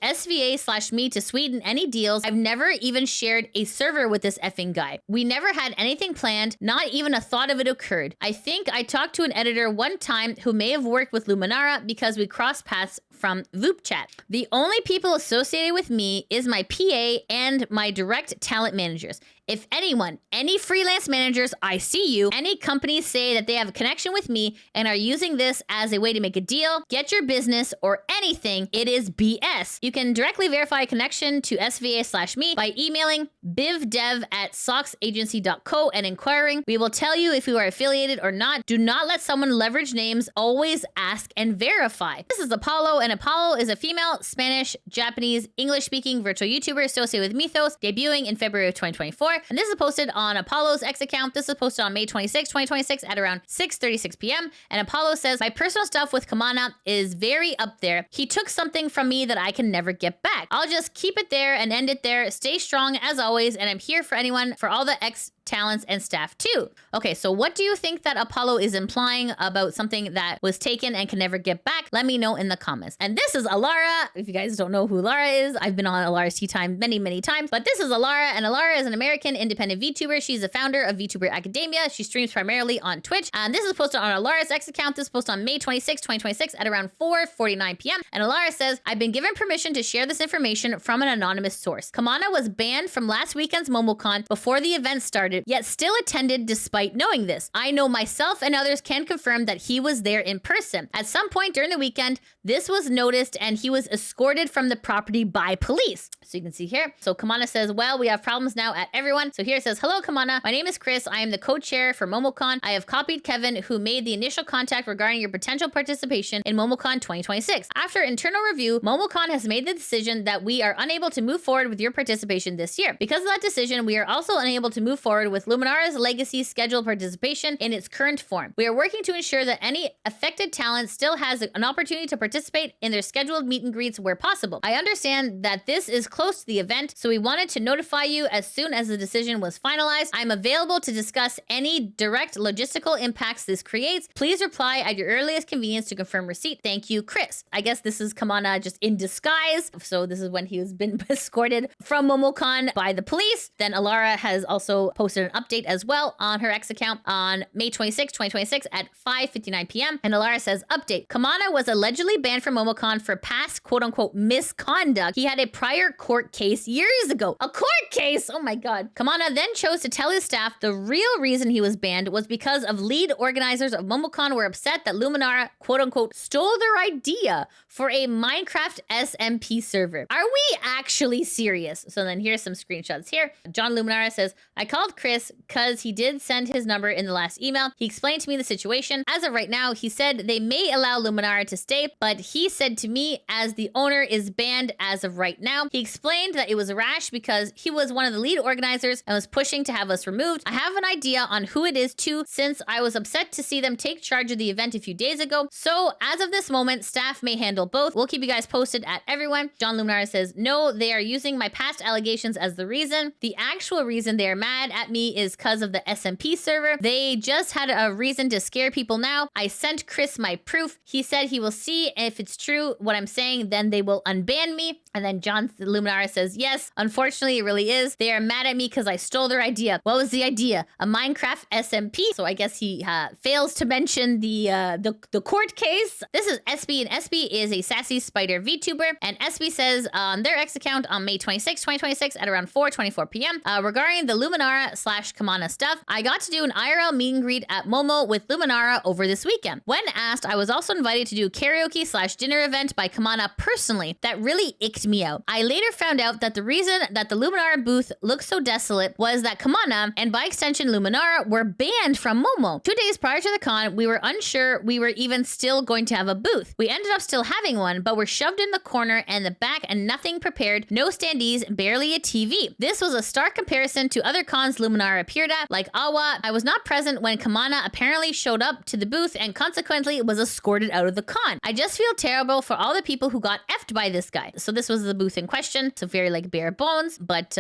SVA/me to sweeten any deals, I've never even shared a server with this effing guy. We never had anything planned, not even a thought of it occurred. I think I talked to an editor one time who may have worked with Luminara because we crossed paths from VTuber chat. The only people associated with me is my PA and my direct talent managers. If anyone, any freelance managers, I see you. Any companies say that they have a connection with me and are using this as a way to make a deal, get your business, or anything, it is BS. You can directly verify a connection to SVA/me by emailing bivdev@socksagency.co and inquiring. We will tell you if you are affiliated or not. Do not let someone leverage names. Always ask and verify. This is Apollo, and Apollo is a female, Spanish, Japanese, English-speaking virtual YouTuber associated with Mythos, debuting in February of 2024. And this is posted on Apollo's X account. This is posted on May 26, 2026 at around 6:36 p.m. And Apollo says, my personal stuff with Camana is very up there. He took something from me that I can never get back. I'll just keep it there and end it there. Stay strong as always. And I'm here for anyone, for all the X talents and staff too. Okay, so what do you think that Apollo is implying about something that was taken and can never get back? Let me know in the comments. And this is Alara. If you guys don't know who Alara is, I've been on Alara's Tea Time many times, but this is Alara, and Alara is an American independent VTuber. She's the founder of VTuber Academia. She streams primarily on Twitch. And this is posted on Alara's X account. This is posted on May 26, 2026 at around 4:49 p.m. And Alara says, I've been given permission to share this information from an anonymous source. Camana was banned from last weekend's MomoCon before the event started, yet still attended despite knowing this. I know myself and others can confirm that he was there in person. At some point during the weekend, this was noticed and he was escorted from the property by police. So you can see here. So Camana says, well, we have problems now at everyone. So here it says, hello, Camana. My name is Chris. I am the co-chair for MomoCon. I have copied Kevin, who made the initial contact regarding your potential participation in MomoCon 2026. After internal review, MomoCon has made the decision that we are unable to move forward with your participation this year. Because of that decision, we are also unable to move forward with Luminara's legacy scheduled participation in its current form. We are working to ensure that any affected talent still has an opportunity to participate in their scheduled meet and greets where possible. I understand that this is close to the event, so we wanted to notify you as soon as the decision was finalized. I'm available to discuss any direct logistical impacts this creates. Please reply at your earliest convenience to confirm receipt. Thank you, Chris. I guess this is Camana just in disguise. So this is when he has been escorted from MomoCon by the police. Then Alara has also posted an update as well on her X account on May 26, 2026 at 5:59 p.m. And Alara says, update. Camana was allegedly banned from MomoCon for past quote-unquote misconduct. He had a prior court case years ago. A court case? Oh my God. Camana then chose to tell his staff the real reason he was banned was because of lead organizers of MomoCon were upset that Luminara quote-unquote stole their idea for a Minecraft SMP server. Are we actually serious? So then here's some screenshots here. John Luminara says, I called Chris Chris because he did send his number in the last email. He explained to me the situation. As of right now, he said they may allow Luminara to stay, but he said to me, as the owner is banned as of right now. He explained that it was a rash because he was one of the lead organizers and was pushing to have us removed. I have an idea on who it is too, since I was upset to see them take charge of the event a few days ago. So as of this moment, staff may handle both. We'll keep you guys posted at everyone. John Luminara says, no, they are using my past allegations as the reason. The actual reason they are mad at me is because of the SMP server. They just had a reason to scare people now. I sent Chris my proof. He said he will see if it's true what I'm saying, then they will unban me. And then John Luminara says, yes, unfortunately, it really is. They are mad at me because I stole their idea. What was the idea? A Minecraft SMP. So I guess he fails to mention the court case. This is SB, and SB is a sassy spider VTuber. And SB says on their X account on May 26, 2026 at around 4:24 p.m. Regarding the Luminara / Camana stuff, I got to do an IRL meet and greet at Momo with Luminara over this weekend. When asked, I was also invited to do karaoke / dinner event by Camana personally. That really icked me out. I later found out that the reason that the Luminara booth looked so desolate was that Camana, and by extension Luminara, were banned from Momo. 2 days prior to the con, we were unsure we were even still going to have a booth. We ended up still having one, but were shoved in the corner and the back and nothing prepared, no standees, barely a TV. This was a stark comparison to other cons Luminara appeared at, like Awa. I was not present when Camana apparently showed up to the booth and consequently was escorted out of the con. I just feel terrible for all the people who got effed by this guy. So this was the booth in question. So very like bare bones, but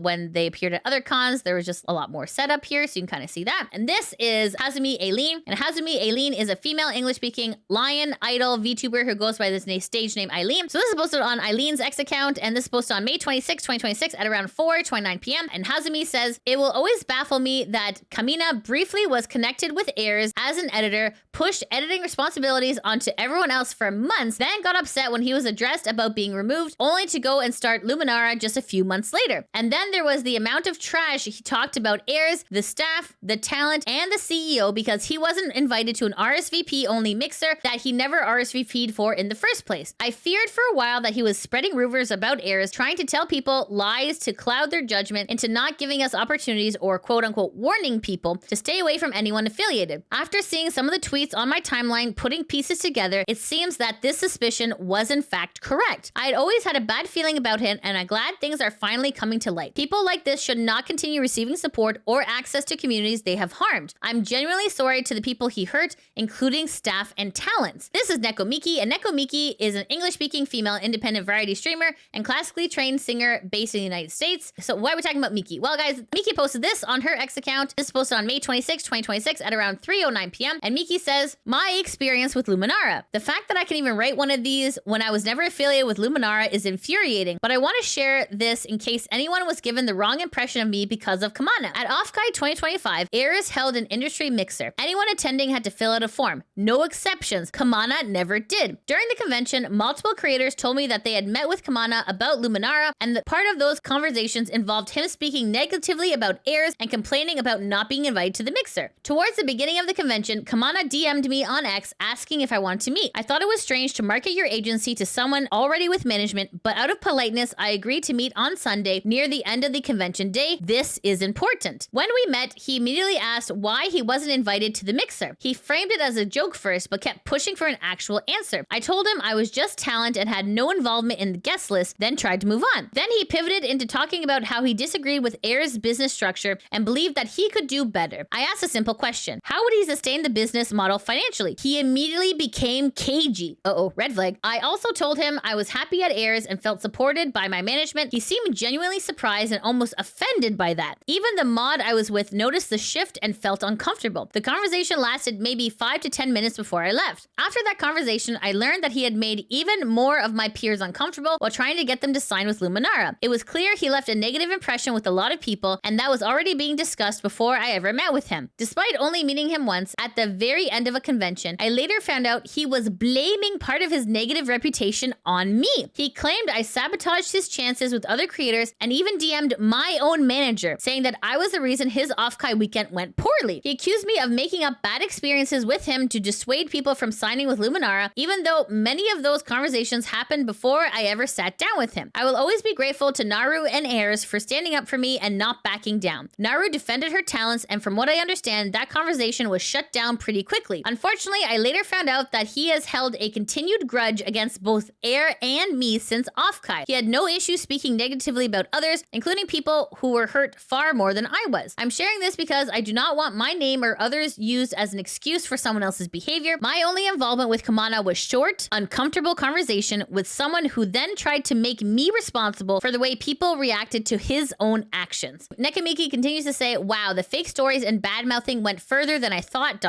when they appeared at other cons, there was just a lot more setup here, so you can kind of see that. And this is Hazumi Aileen, and Hazumi Aileen is a female English-speaking lion idol VTuber who goes by this stage name Aileen. So this is posted on Aileen's X account, and this is posted on May 26, 2026 at around 4:29 p.m. And Hazumi says, it will always baffle me that Camana briefly was connected with Heirs as an editor, pushed editing responsibilities onto everyone else for months, then got upset when he was addressed about being removed, only to go and start Luminara just a few months later. And then there was the amount of trash he talked about Heirs, the staff, the talent, and the CEO because he wasn't invited to an RSVP only mixer that he never RSVP'd for in the first place. I feared for a while that he was spreading rumors about Heirs, trying to tell people lies to cloud their judgment into not giving us opportunities or quote unquote warning people to stay away from anyone affiliated. After seeing some of the tweets on my timeline putting pieces together, it seems that this suspicion was in fact correct. I had always had a bad feeling about him, and I'm glad things are finally coming to light. People like this should not continue receiving support or access to communities they have harmed. I'm genuinely sorry to the people he hurt, including staff and talents. This is Neko Miki, and Neko Miki is an English-speaking female independent variety streamer and classically trained singer based in the United States. So why are we talking about Miki? Well, guys, Miki posted this on her X account. This is posted on May 26, 2026 at around 3:09 p.m. And Miki says, my experience with Luminara. The fact that I can even write one of these when I was never affiliated with Luminara is infuriating, but I want to share this in case anyone was given the wrong impression of me because of Camana. At Offguide 2025, Heirs held an industry mixer. Anyone attending had to fill out a form. No exceptions. Camana never did. During the convention, multiple creators told me that they had met with Camana about Luminara, and that part of those conversations involved him speaking negatively about Heirs and complaining about not being invited to the mixer. Towards the beginning of the convention, Camana DM'd me on X asking if I wanted to meet. I thought it was strange to market your agency to someone already with management, but out of politeness, I agreed to meet on Sunday near the end of the convention day. This is important. When we met, he immediately asked why he wasn't invited to the mixer. He framed it as a joke first, but kept pushing for an actual answer. I told him I was just talent and had no involvement in the guest list, then tried to move on. Then he pivoted into talking about how he disagreed with Heirs' business structure and believed that he could do better. I asked a simple question. How would he sustain the business model financially? He immediately became cagey. Uh-oh, red flag. I also told him I was happy at Heirs and felt supported by my management. He seemed genuinely surprised and almost offended by that. Even the mod I was with noticed the shift and felt uncomfortable. The conversation lasted maybe 5 to 10 minutes before I left. After that conversation, I learned that he had made even more of my peers uncomfortable while trying to get them to sign with Luminara. It was clear he left a negative impression with a lot of people, and that was already being discussed before I ever met with him. Despite only meeting him once at the very end of a convention, I later found out he was blaming part of his negative reputation on me. He claimed I sabotaged his chances with other creators and even DM'd my own manager, saying that I was the reason his off-kai weekend went poorly. He accused me of making up bad experiences with him to dissuade people from signing with Luminara, even though many of those conversations happened before I ever sat down with him. I will always be grateful to Naru and Heirs for standing up for me and not backing taking down. Naru defended her talents, and from what I understand, that conversation was shut down pretty quickly. Unfortunately, I later found out that he has held a continued grudge against both Air and me since Offkai. He had no issue speaking negatively about others, including people who were hurt far more than I was. I'm sharing this because I do not want my name or others used as an excuse for someone else's behavior. My only involvement with Camana was short, uncomfortable conversation with someone who then tried to make me responsible for the way people reacted to his own actions. Nekamiki continues to say, wow, the fake stories and bad mouthing went further than I thought, ...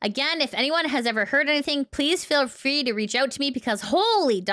Again, if anyone has ever heard anything, please feel free to reach out to me because holy ...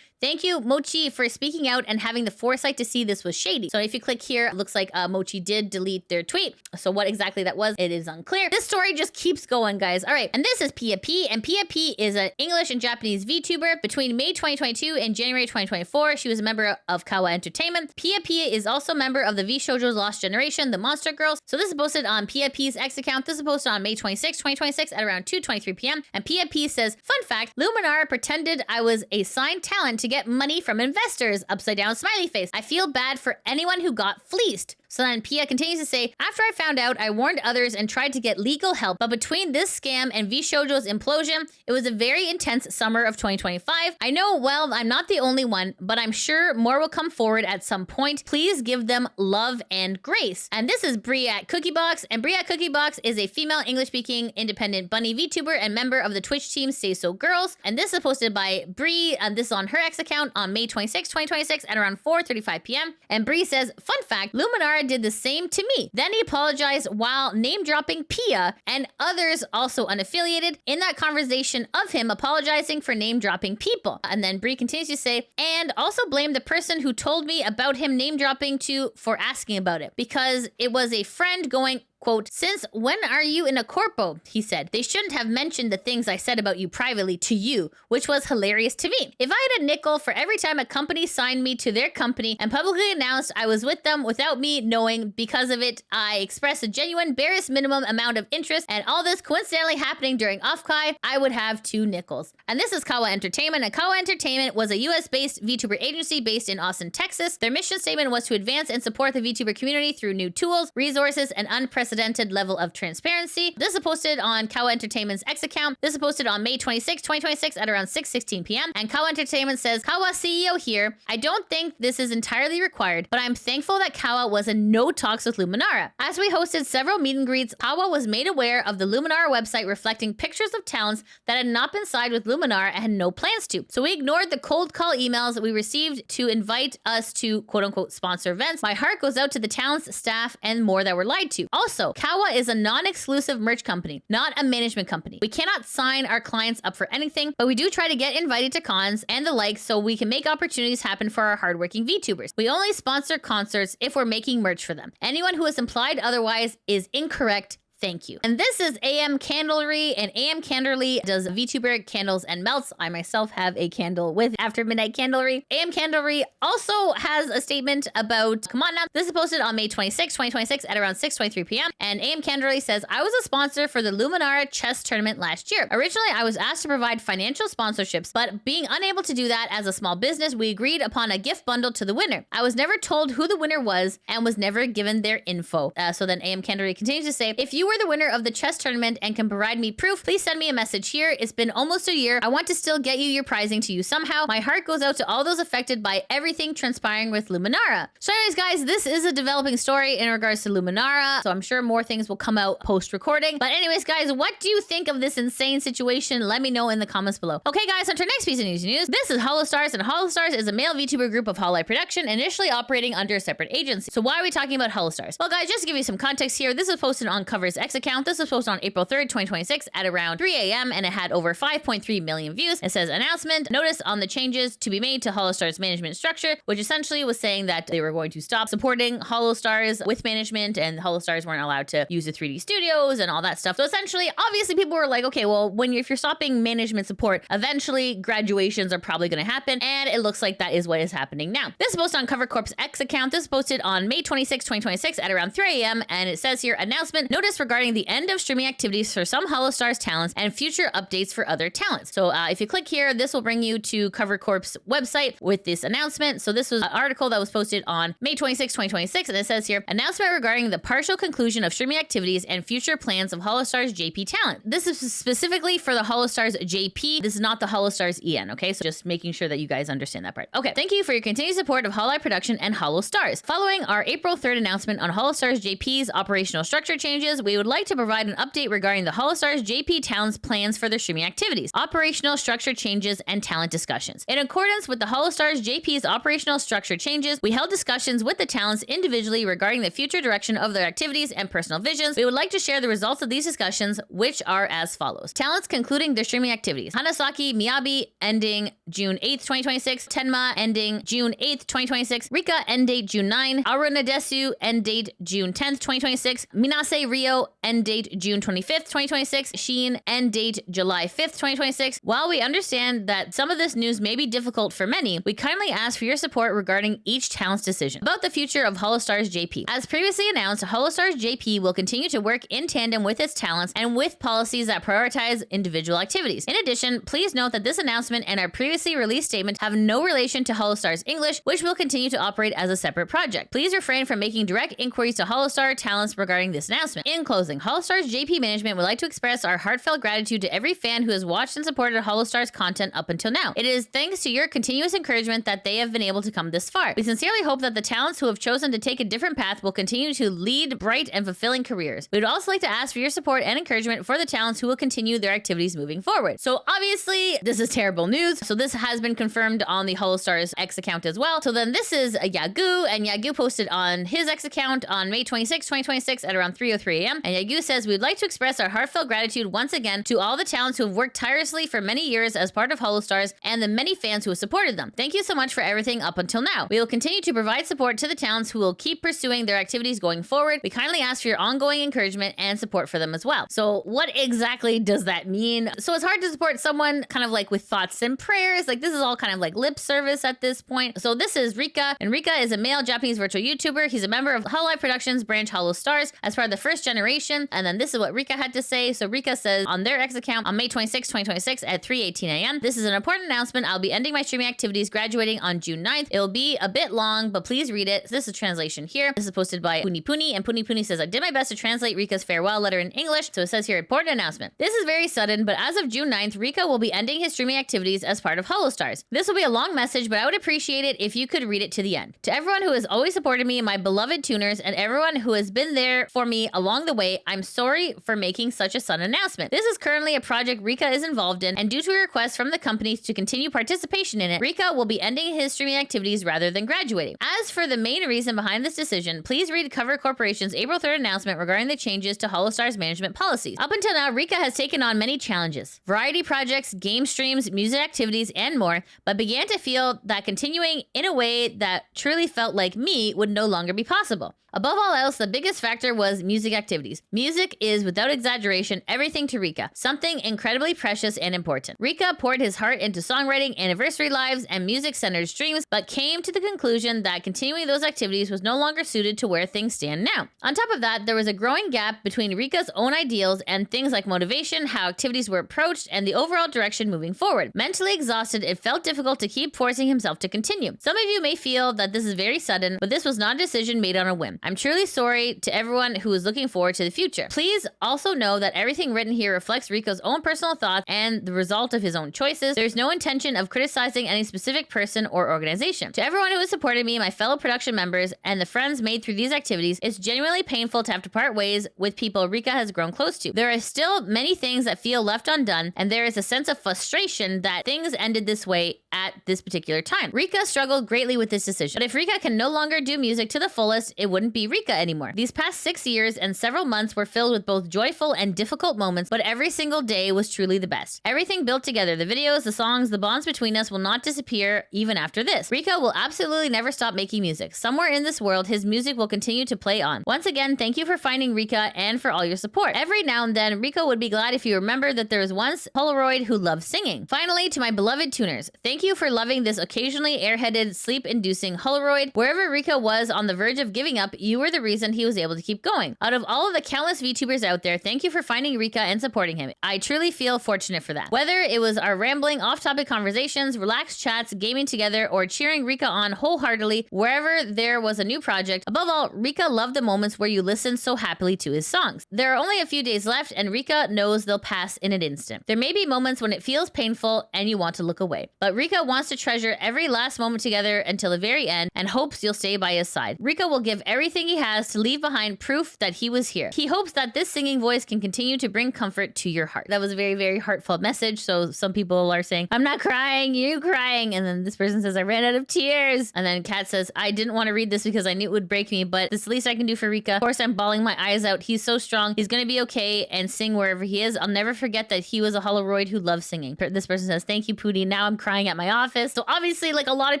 Thank you, Mochi, for speaking out and having the foresight to see this was shady. So if you click here, it looks like Mochi did delete their tweet. So what exactly that was, it is unclear. This story just keeps going, guys. All right, and this is P, and P is an English and Japanese VTuber. Between May 2022 and January 2024, she was a member of Kawa Entertainment. P is also a member of the V-Shoujo's Lost Generation, the Monster Girls. So this is posted on P's X account. This is posted on May 26, 2026 at around 2:23 p.m. And P says, fun fact, Luminara pretended I was a signed talent to get money from investors, upside down smiley face. I feel bad for anyone who got fleeced. So then Pia continues to say, after I found out, I warned others and tried to get legal help, but between this scam and V-Shoujo's implosion, it was a very intense summer of 2025. I know, well, I'm not the only one, but I'm sure more will come forward at some point. Please give them love and grace. And this is Brie at Cookiebox, and Brie at Cookiebox is a female English-speaking independent bunny VTuber and member of the Twitch team Say So Girls. And this is posted by Brie, and this is on her X account on May 26, 2026 at around 4:35 p.m. And Brie says, fun fact, Luminara did the same to me. Then he apologized while name dropping Pia and others also unaffiliated in that conversation of him apologizing for name dropping people. And then Brie continues to say, and also blame the person who told me about him name dropping to for asking about it because it was a friend going, quote, since when are you in a corpo? He said, they shouldn't have mentioned the things I said about you privately to you, which was hilarious to me. If I had a nickel for every time a company signed me to their company and publicly announced I was with them without me knowing because of it, I expressed a genuine barest minimum amount of interest and all this coincidentally happening during Offkai, I would have 2 nickels. And this is Kawa Entertainment, and Kawa Entertainment was a US-based VTuber agency based in Austin, Texas. Their mission statement was to advance and support the VTuber community through new tools, resources, and unprecedented level of transparency. This is posted on Kawa Entertainment's X account. This is posted on May 26, 2026 at around 6:16 p.m. And Kawa Entertainment says, Kawa CEO here. I don't think this is entirely required, but I'm thankful that Kawa was in no talks with Luminara. As we hosted several meet and greets, Kawa was made aware of the Luminara website reflecting pictures of talents that had not been signed with Luminara and had no plans to. So we ignored the cold call emails that we received to invite us to quote unquote sponsor events. My heart goes out to the talents, staff, and more that were lied to. Also, Kawa is a non-exclusive merch company, not a management company. We cannot sign our clients up for anything, but we do try to get invited to cons and the like so we can make opportunities happen for our hardworking VTubers. We only sponsor concerts if we're making merch for them. Anyone who has implied otherwise is incorrect. Thank you. And this is AM Candlery, and AM Candlery does VTuber candles and melts. I myself have a candle with After Midnight Candlery. AM Candlery also has a statement about Camana. This is posted on May 26, 2026 at around 6:23 p.m. And AM Candlery says, I was a sponsor for the Luminara chess tournament last year. Originally, I was asked to provide financial sponsorships, but being unable to do that as a small business, we agreed upon a gift bundle to the winner. I was never told who the winner was and was never given their info. So then AM Candlery continues to say, if you were the winner of the chess tournament and can provide me proof, please send me a message here. It's been almost a year. I want to still get you your prizing to you somehow. My heart goes out to all those affected by everything transpiring with Luminara. So anyways, guys, this is a developing story in regards to Luminara. So I'm sure more things will come out post-recording. But anyways, guys, what do you think of this insane situation? Let me know in the comments below. Okay, guys, on to our next piece of news. This is Holostars, and Holostars is a male VTuber group of Hololive production, initially operating under a separate agency. So why are we talking about Holostars? Well, guys, just to give you some context here, this was posted on Cover's X account. This was posted on April 3rd, 2026 at around 3 a.m. and it had over 5.3 million views. It says, announcement, notice on the changes to be made to Holostars management structure, which essentially was saying that they were going to stop supporting Holostars with management and Holostars weren't allowed to use the 3D studios and all that stuff. So essentially, obviously people were like, okay, well, if you're stopping management support, eventually graduations are probably going to happen. And it looks like that is what is happening now. This is posted on Cover Corp's X account. This is posted on May 26, 2026 at around 3 a.m. And it says here, announcement, notice regarding regarding the end of streaming activities for some Holostars talents and future updates for other talents. So if you click here, this will bring you to Cover Corp's website with this announcement. So this was an article that was posted on May 26, 2026, and it says here, announcement regarding the partial conclusion of streaming activities and future plans of Holostars JP talent. This is specifically for the Holostars JP. This is not the Holostars EN, okay? So just making sure that you guys understand that part. Okay, thank you for your continued support of Hololive production and Holostars. Following our April 3rd announcement on Holostars JP's operational structure changes, we would like to provide an update regarding the Holostars JP talent's plans for their streaming activities, operational structure changes, and talent discussions. In accordance with the Holostars JP's operational structure changes, we held discussions with the talents individually regarding the future direction of their activities and personal visions. We would like to share the results of these discussions, which are as follows. Talents concluding their streaming activities. Hanasaki Miyabi ending June 8th, 2026. Tenma ending June 8th, 2026. Rika end date June 9. Arunadesu end date June 10th, 2026. Minase Rio end date June 25th, 2026. Sheen end date July 5th, 2026. While we understand that some of this news may be difficult for many, we kindly ask for your support regarding each talent's decision. About the future of Holostars JP. As previously announced, Holostars JP will continue to work in tandem with its talents and with policies that prioritize individual activities. In addition, please note that this announcement and our previously released statement have no relation to Holostars English, which will continue to operate as a separate project. Please refrain from making direct inquiries to Holostar talents regarding this announcement. In closing, Holostars JP management would like to express our heartfelt gratitude to every fan who has watched and supported Holostars content up until now. It is thanks to your continuous encouragement that they have been able to come this far. We sincerely hope that the talents who have chosen to take a different path will continue to lead bright and fulfilling careers. We would also like to ask for your support and encouragement for the talents who will continue their activities moving forward. So obviously, this is terrible news. So this has been confirmed on the Holostars X account as well. So then this is a Yagu, and Yagu posted on his X account on May 26, 2026 at around 3:03 a.m. And Yagu says, we'd like to express our heartfelt gratitude once again to all the talents who have worked tirelessly for many years as part of Holostars and the many fans who have supported them. Thank you so much for everything up until now. We will continue to provide support to the talents who will keep pursuing their activities going forward. We kindly ask for your ongoing encouragement and support for them as well. So what exactly does that mean? So it's hard to support someone kind of like with thoughts and prayers. Like this is all kind of like lip service at this point. So this is Rika, and Rika is a male Japanese virtual YouTuber. He's a member of Hololive Productions branch Holostars as part of the first generation. And then this is what Rika had to say. So Rika says on their X account on May 26, 2026 at 3:18 a.m. This is an important announcement. I'll be ending my streaming activities graduating on June 9th. It'll be a bit long, but please read it. So this is a translation here. This is posted by Puni Puni, and Puni Puni says, I did my best to translate Rika's farewell letter in English. So it says here, important announcement. This is very sudden, but as of June 9th, Rika will be ending his streaming activities as part of Holostars. This will be a long message, but I would appreciate it if you could read it to the end. To everyone who has always supported me, my beloved tuners, and everyone who has been there for me along the way, I'm sorry for making such a sudden announcement. This is currently a project Rika is involved in, and due to a request from the company to continue participation in it, Rika will be ending his streaming activities rather than graduating. As for the main reason behind this decision, please read Cover Corporation's April 3rd announcement regarding the changes to Holostars management policies. Up until now, Rika has taken on many challenges, variety projects, game streams, music activities, and more, but began to feel that continuing in a way that truly felt like me would no longer be possible. Above all else, the biggest factor was music activities. Music is, without exaggeration, everything to Rika, something incredibly precious and important. Rika poured his heart into songwriting, anniversary lives, and music-centered streams, but came to the conclusion that continuing those activities was no longer suited to where things stand now. On top of that, there was a growing gap between Rika's own ideals and things like motivation, how activities were approached, and the overall direction moving forward. Mentally exhausted, it felt difficult to keep forcing himself to continue. Some of you may feel that this is very sudden, but this was not a decision made on a whim. I'm truly sorry to everyone who is looking forward to the future. Please also know that everything written here reflects Rika's own personal thoughts and the result of his own choices. There's no intention of criticizing any specific person or organization. To everyone who has supported me, my fellow production members, and the friends made through these activities, it's genuinely painful to have to part ways with people Rika has grown close to. There are still many things that feel left undone, and there is a sense of frustration that things ended this way at this particular time. Rika struggled greatly with this decision, but if Rika can no longer do music to the fullest, it wouldn't be Rika anymore. These past 6 years and several months were filled with both joyful and difficult moments, but every single day was truly the best. Everything built together, the videos, the songs, the bonds between us will not disappear even after this. Rika will absolutely never stop making music. Somewhere in this world, his music will continue to play on. Once again, thank you for finding Rika and for all your support. Every now and then, Rika would be glad if you remember that there was once Polaroid who loved singing. Finally, to my beloved tuners, thank you for loving this occasionally airheaded, sleep-inducing Polaroid. Wherever Rika was on the verge of giving up, you were the reason he was able to keep going. Out of all of the countless VTubers out there, thank you for finding Rika and supporting him. I truly feel fortunate for that. Whether it was our rambling, off-topic conversations, relaxed chats, gaming together, or cheering Rika on wholeheartedly wherever there was a new project, above all, Rika loved the moments where you listened so happily to his songs. There are only a few days left, and Rika knows they'll pass in an instant. There may be moments when it feels painful and you want to look away, but Rika wants to treasure every last moment together until the very end and hopes you'll stay by his side. Rika will give everything he has to leave behind proof that he was here. He hopes that this singing voice can continue to bring comfort to your heart. That was a very, very heartfelt message. So some people are saying, I'm not crying, you crying. And then this person says, I ran out of tears. And then Kat says, I didn't want to read this because I knew it would break me, but it's the least I can do for Rika. Of course, I'm bawling my eyes out. He's so strong. He's going to be okay and sing wherever he is. I'll never forget that he was a Holoroid who loves singing. This person says, thank you, Pootie. Now I'm crying at my office. So obviously, like, a lot of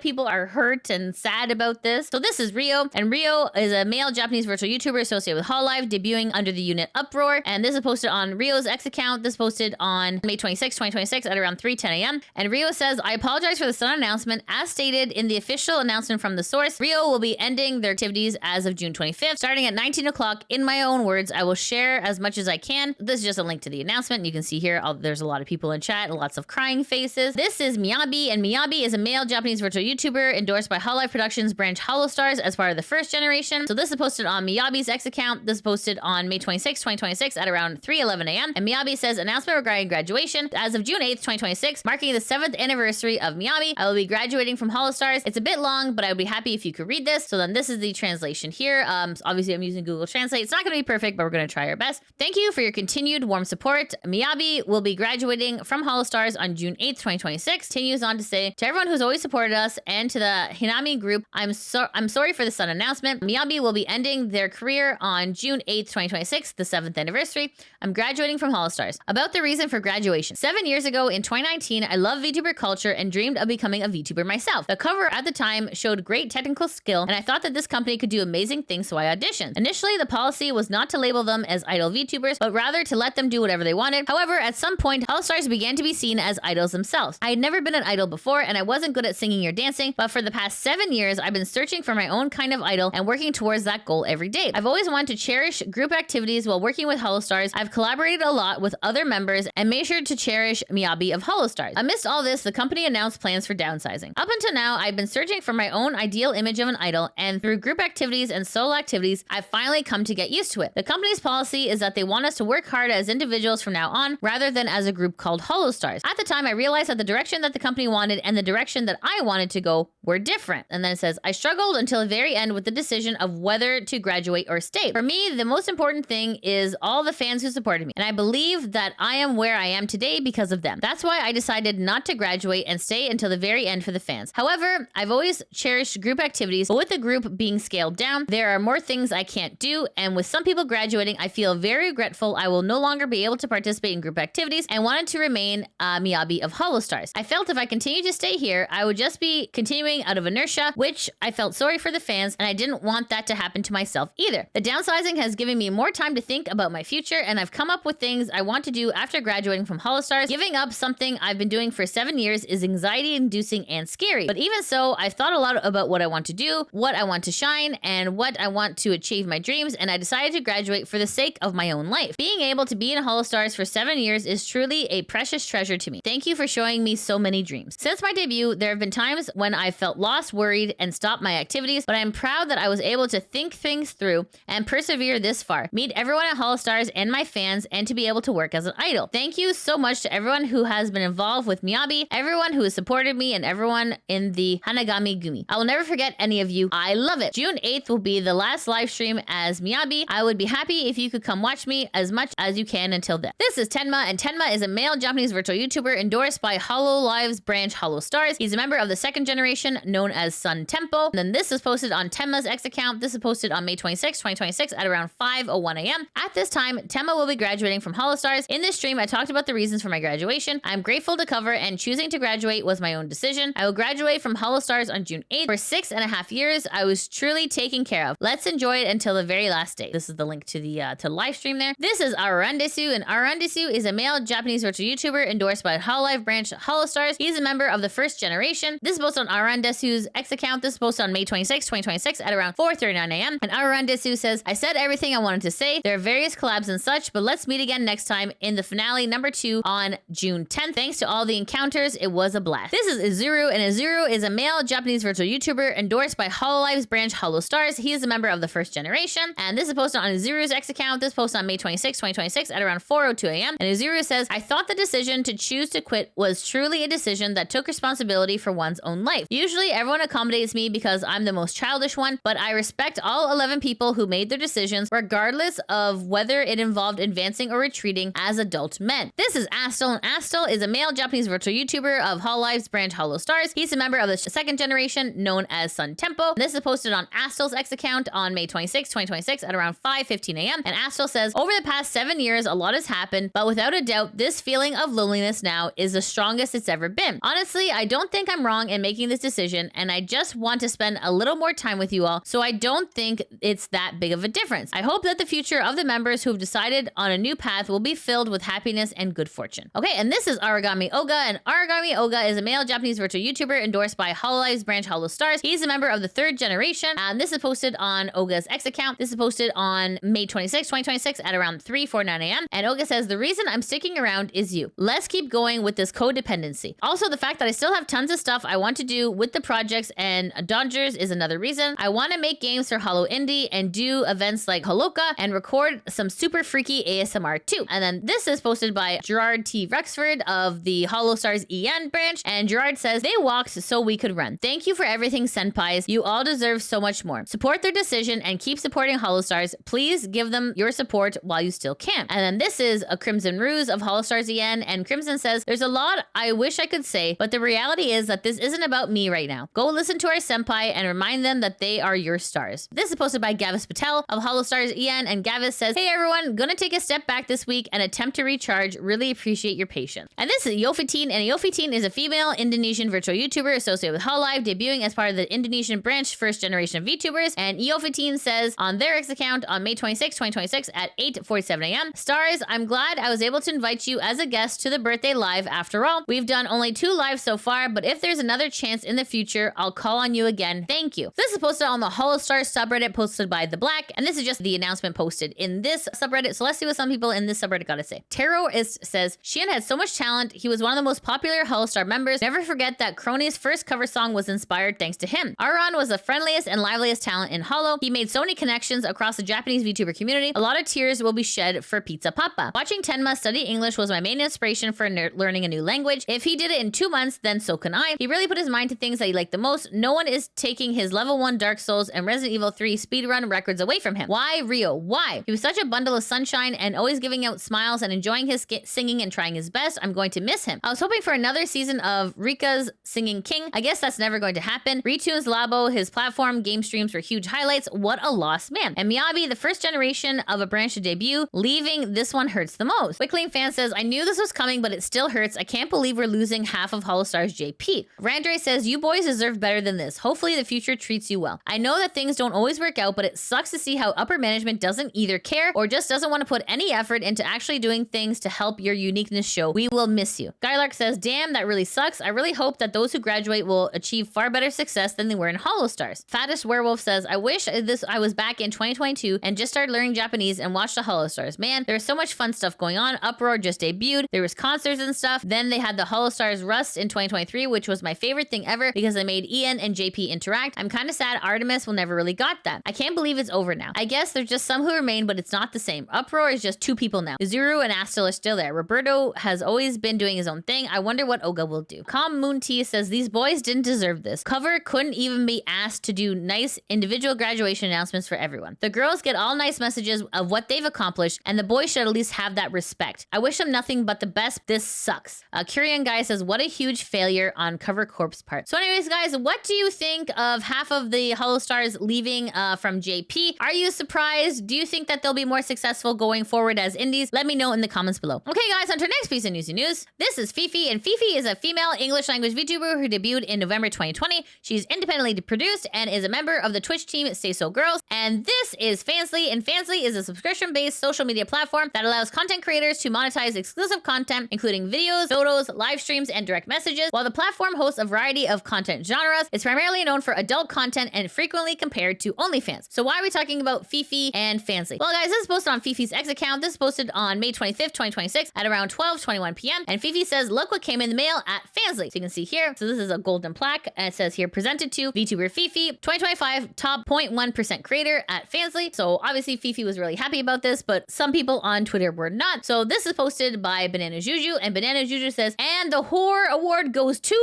people are hurt and sad about this. So this is Rio, and Rio is a male Japanese virtual YouTuber associated with Hololive, debuting under the unit Uproar. And this is posted on Rio's X account. This is posted on May 26, 2026 at around 3:10 a.m. And Rio says, I apologize for the sudden announcement. As stated in the official announcement from the source, Rio will be ending their activities as of June 25th, starting at 19 o'clock. In my own words, I will share as much as I can. This is just a link to the announcement. You can see here, there's a lot of people in chat, lots of crying faces. This is Miyabi, and Miyabi is a male Japanese virtual YouTuber endorsed by Hololive Productions branch Holostars as part of the first generation. So this is posted on Miyabi's X account. This is posted on May 26, 2026 at around 3:11 a.m. And Miyabi says, announcement regarding graduation. As of June 8th, 2026, marking the 7th anniversary of Miyabi, I will be graduating from Holostars. It's a bit long, but I would be happy if you could read this. So then this is the translation here. Obviously, I'm using Google Translate. It's not going to be perfect, but we're going to try our best. Thank you for your continued warm support. Miyabi will be graduating from Holostars on June 8th, 2026. Continues on to say, to everyone who's always supported us and to the Hinami group, I'm sorry for the sudden announcement. Miyabi will be ending their career on June 8th, 2026, the 7th anniversary. I'm graduating from Holostars. About the reason for graduation. 7 years ago in 2019, I loved VTuber culture and dreamed of becoming a VTuber myself. The cover at the time showed great technical skill, and I thought that this company could do amazing things, so I auditioned. Initially, the policy was not to label them as idol VTubers, but rather to let them do whatever they wanted. However, at some point, Holostars began to be seen as idols themselves. I had never been an idol before, and I wasn't good at singing or dancing, but for the past 7 years, I've been searching for my own kind of idol and working towards that goal every day. I've always wanted to cherish group activities while working with Holostars. I've collaborated a lot with other members and made sure to cherish Miyabi of Holostars. Amidst all this, the company announced plans for downsizing. Up until now, I've been searching for my own ideal image of an idol, and through group activities and solo activities, I've finally come to get used to it. The company's policy is that they want us to work hard as individuals from now on, rather than as a group called Holostars. At the time, I realized that the direction that the company wanted and the direction that I wanted to go were different. And then it says, I struggled until the very end with the decision of whether to graduate or stay. For me, the most important thing is all the fans who supported me. And I believe that I am where I am today because of them. That's why I decided not to graduate and stay until the very end for the fans. However, I've always cherished group activities, but with the group being scaled down, there are more things I can't do. And with some people graduating, I feel very regretful. I will no longer be able to participate in group activities and wanted to remain Miyabi of Holostars. I felt if I continued to stay here, I would just be continuing out of inertia, which I felt sorry for the fans, and I didn't want that to happen to myself either. The downsizing has given me more time to think about my future, and I've come up with things I want to do after graduating from Holostars. Giving up something I've been doing for 7 years is anxiety-inducing and scary. But even so, I've thought a lot about what I want to do, what I want to shine, and what I want to achieve my dreams, and I decided to graduate for the sake of my own life. Being able to be in Holostars for 7 years is truly a precious treasure to me. Thank you for showing me so many dreams. Since my debut, there have been times when I felt lost, worried, and stopped my activities, but I'm proud that I was able to think things through and persevere this far, meet everyone at Holostars and my fans, and to be able to work as an idol. Thank you so much to everyone who has been involved with Miyabi, everyone who has supported me, and everyone in the Hanagami Gumi. I will never forget any of you. I love it. June 8th will be the last live stream as Miyabi. I would be happy if you could come watch me as much as you can until then. This is Tenma, and Tenma is a male Japanese virtual YouTuber endorsed by Hololive's branch Holostars. He's a member of the second generation known as Sun Temple. And then this is posted on Tenma's X account. This is posted on May 26, 2026 at around 5:01 a.m. At this time, Tenma will be graduating from Holostars. In this stream, I talked about the reasons for my graduation. I'm grateful to cover, and choosing to graduate was my own decision. I will graduate from Holostars on June 8th. For 6.5 years, I was truly taken care of. Let's enjoy it until the very last day. This is the link to the live stream there. This is Arandesu, and Arandesu is a male Japanese virtual YouTuber endorsed by Hololive branch Holostars. He's a member of the first generation. This is posted on Arandesu's X account. This is posted on May 26, 2026 at around 4:39 a.m. And Arandesu says, I said everything I wanted to say. There are various collabs and such, but let's meet again next time in the finale number 2 on June 10th. Thanks to all the encounters. It was a blast. This is Izuru, and Izuru is a male Japanese virtual YouTuber endorsed by Hololive's branch Holostars. He is a member of the first generation, and this is posted on Izuru's X account. This post on May 26, 2026 at around 4:02 a.m. And Izuru says, I thought the decision to choose to quit was truly a decision that took responsibility for one's own life. Usually everyone accommodates me because I'm the most childish one, but I respect all 11 people who made their decisions regardless of whether it involved advancing or retreating as adult men. This is Astel, and Astel is a male Japanese virtual YouTuber of Hololive's branch Holostars. He's a member of the second generation known as Sun Tempo. This is posted on Astel's X account on May 26, 2026 at around 5:15 a.m. And Astel says, over the past 7 years, a lot has happened, but without a doubt, this feeling of loneliness now is the strongest it's ever been. Honestly, I don't think I'm wrong in making this decision, and I just want to spend a little more time with you all, so I don't think it's that big of a difference. I hope that the future of the members who have decided on a new path will be filled with happiness and good fortune. Okay, and this is Aragami Oga, and Aragami Oga is a male Japanese virtual YouTuber endorsed by Hololive's branch Holostars. He's a member of the third generation, and this is posted on Oga's X account. This is posted on May 26, 2026 at around 3:49 a.m. And Oga says, the reason I'm sticking around is you. Let's keep going with this codependency. Also, the fact that I still have tons of stuff I want to do with the projects and Dodgers is another reason. I want to make games for Holo Indie and do events like Holoka and record some super freaky ASMR too. And then this is posted by Gerard T. Rexford of the Holostars EN branch. And Gerard says, they walked so we could run. Thank you for everything, senpais. You all deserve so much more. Support their decision and keep supporting Holostars. Please give them your support while you still can. And then this is a Crimson Ruse of Holostars EN. And Crimson says, there's a lot I wish I could say, but the reality is that this isn't about me right now. Go listen to our senpai and remind them that they are your stars. This is posted by Gavis Patel of Holostars EN. And Gavis says, hey everyone, gonna take a step back this week and attempt to recharge. Really appreciate your patience. And this is Yofiteen, and Yofiteen is a female Indonesian virtual YouTuber associated with Hololive, debuting as part of the Indonesian branch first generation of VTubers. And Yofiteen says on their X account on May 26, 2026 at 8:47 a.m. Stars, I'm glad I was able to invite you as a guest to the birthday live after all. We've done only 2 lives so far, but if there's another chance in the future, I'll call on you again. Thank you. This is posted on the Holostars subreddit posted by The Black, and this is just the announcement posted in this subreddit. So let's see what some people in this subreddit gotta say. Terrorist says, Shion had so much talent. He was one of the most popular Holostar members. Never forget that Crony's first cover song was inspired thanks to him. Aron was the friendliest and liveliest talent in Holo. He made so many connections across the Japanese VTuber community. A lot of tears will be shed for Pizza Papa. Watching Tenma study English was my main inspiration for learning a new language. If he did it in 2 months, then so can I. He really put his mind to things that he liked the most. No one is taking his level 1 Dark Souls and Resident Evil 3 speedrun records away from him. Why, Rio? Why? He was such a bundle of sunshine and always giving out smiles and enjoying his singing and trying his best. I'm going to miss him. I was hoping for another season of Rika's Singing King. I guess that's never going to happen. Retunes Labo, his platform, game streams were huge highlights. What a loss, man. And Miyabi, the first generation of a branch to debut, leaving this one hurts the most. Wickling fan says, I knew this was coming, but it still hurts. I can't believe we're losing half of Holostars JP. Randre says, you boys deserve better than this. Hopefully the future treats you well. I know that things don't always work out, but it sucks to see how upper management doesn't either care or just doesn't want to put any effort into actually doing things to help your uniqueness show. We will miss you. Skylark says, damn, that really sucks. I really hope that those who graduate will achieve far better success than they were in Holostars. Fattest Werewolf says, I wish I was back in 2022 and just started learning Japanese and watched the Holostars. Man, there was so much fun stuff going on. Uproar just debuted. There was concerts and stuff. Then they had the Holostars Rust in 2023, which was my favorite thing ever because they made Ian and JP interact. I'm kind of sad Artemis will never really got that. I can't believe it's over now. I guess there's just some who remain, but it's not the same. Uproar is just 2 people now. Izuru and Astel are still there. Roberto has always been doing his own thing. I wonder what Oga will do. Calm Moon T says, these boys didn't deserve this. Cover couldn't even be asked to do nice individual graduation announcements for everyone. The girls get all nice messages of what they've accomplished, and the boys should at least have that respect. I wish them nothing but the best. This sucks. Kyrian Guy says, what a huge failure on Cover Corp's part. So anyways, guys, what do you think of half of the Holostars leaving from JP? Are you surprised? Do you think that they'll be more successful going forward as indies? Let me know in the comments below. Okay, guys, on to our next piece of Newsy News. This is FeFe, and FeFe is a female English language VTuber who debuted in November 2020. She's independently produced and is a member of the Twitch team Say So Girls. And this is Fansly, and Fansly is a subscription-based social media platform that allows content creators to monetize exclusive content, including videos, photos, live streams, and direct messages. While the platform hosts a variety of content genres, it's primarily known for adult content and frequently compared to OnlyFans. So why are we talking about FeFe and Fansly. Well, guys, this is posted on FeFe's X account. This is posted on May 25th, 2026 at around 12:21 p.m. And FeFe says, look what came in the mail at Fansly. So you can see here. So this is a golden plaque. And it says here, presented to VTuber FeFe, 2025 top 0.1% creator at Fansly. So obviously FeFe was really happy about this, but some people on Twitter were not. So this is posted by Banana Juju, and Banana Juju says, and the horror award goes to ...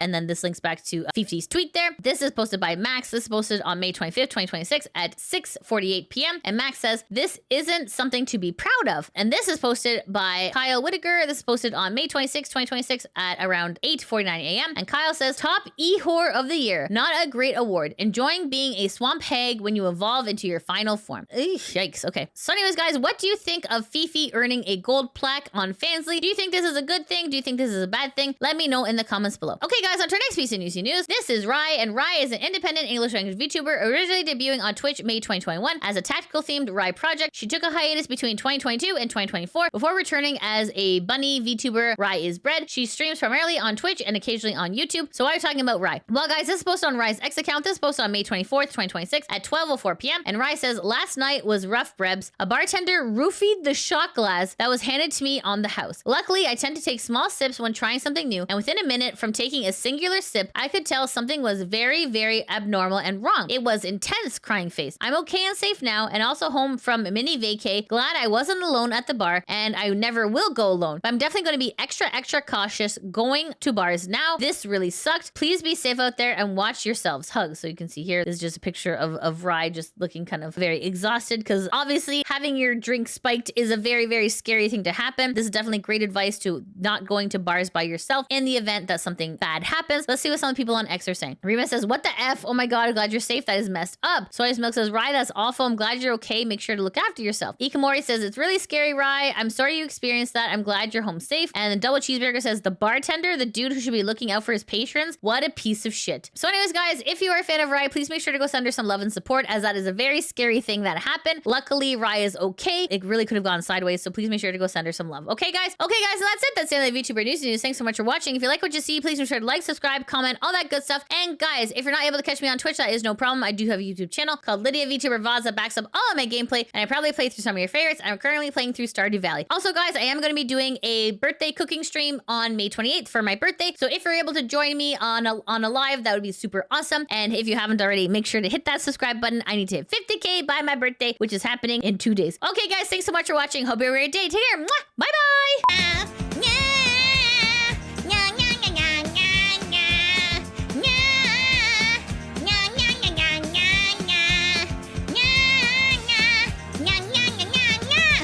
And then this links back to FeFe's tweet there. This is posted by Max. This is posted on May 25th, 2026 at 6:48 p.m. And Max says, this isn't something to be proud of. And this is posted by Kyle Whitaker. This is posted on May 26th, 2026 at around 8:49 a.m. And Kyle says, top e-horror of the year. Not a great award. Enjoying being a swamp hag when you evolve into your final form. Eesh, yikes. Okay. So anyways, guys, what do you think of FeFe earning a gold plaque on Fansly? Do you think this is a good thing? Do you think this is a bad thing? Let me know in the comments below. Okay, guys, on to our next piece of Newsy news. This is Rai, and Rai is an independent English language VTuber originally debuting on Twitch May 2021 as a tactical themed Rai project. She took a hiatus between 2022 and 2024 before returning as a bunny VTuber. Rai is bred. She streams primarily on Twitch and occasionally on YouTube. So why are we talking about Rai? Well, guys, this is posted on Rai's X account. This is posted on May 24th, 2026 at 12:04 p.m. And Rai says, last night was rough, Brebs. A bartender roofied the shot glass that was handed to me on the house. Luckily, I tend to take small sips when trying something new, and within a minute from taking a singular sip, I could tell something was very, very abnormal and wrong. It was intense, crying face. I'm okay and safe now, and also home from mini vacay. Glad I wasn't alone at the bar, and I never will go alone. But I'm definitely going to be extra cautious going to bars now. This really sucked. Please be safe out there and watch yourselves. Hugs. So you can see here, this is just a picture of Rai just looking kind of very exhausted, because obviously having your drink spiked is a very, very scary thing to happen. This is definitely great advice to not going to bars by yourself in the event that something bad happens. Let's see what some people on X are saying. Rima says, what the F? Oh my God, I'm glad you're safe. That is messed up. Soy's Milk says, Rai, that's awful. I'm glad you're okay. Make sure to look after yourself. Ikamori says, it's really scary, Rai. I'm sorry you experienced that. I'm glad you're home safe. And the Double Cheeseburger says, the bartender, the dude who should be looking out for his patrons. What a piece of shit. So anyways, guys, if you are a fan of Rai, please make sure to go send her some love and support, as that is a very scary thing that happened. Luckily, Rai is okay. It really could have gone sideways, so please make sure to go send her some love. Okay, guys? Okay, guys, and that's it. That's the end of the VTuber News. Thanks so much for watching. If you like what you see, please make sure to like, subscribe, comment, all that good stuff. And guys, if you're not able to catch me on Twitch, that is no problem. I do have a YouTube channel called Lydia VTuber VODs that backs up all of my gameplay, and I probably play through some of your favorites. I'm currently playing through Stardew Valley. Also, guys, I am going to be doing a birthday cooking stream on May 28th for my birthday. So if you're able to join me on a live, that would be super awesome. And if you haven't already, make sure to hit that subscribe button. I need to hit 50K by my birthday, which is happening in 2 days. Okay, guys, thanks so much for watching. Hope you have a great day. Take care. Mwah! Bye-bye.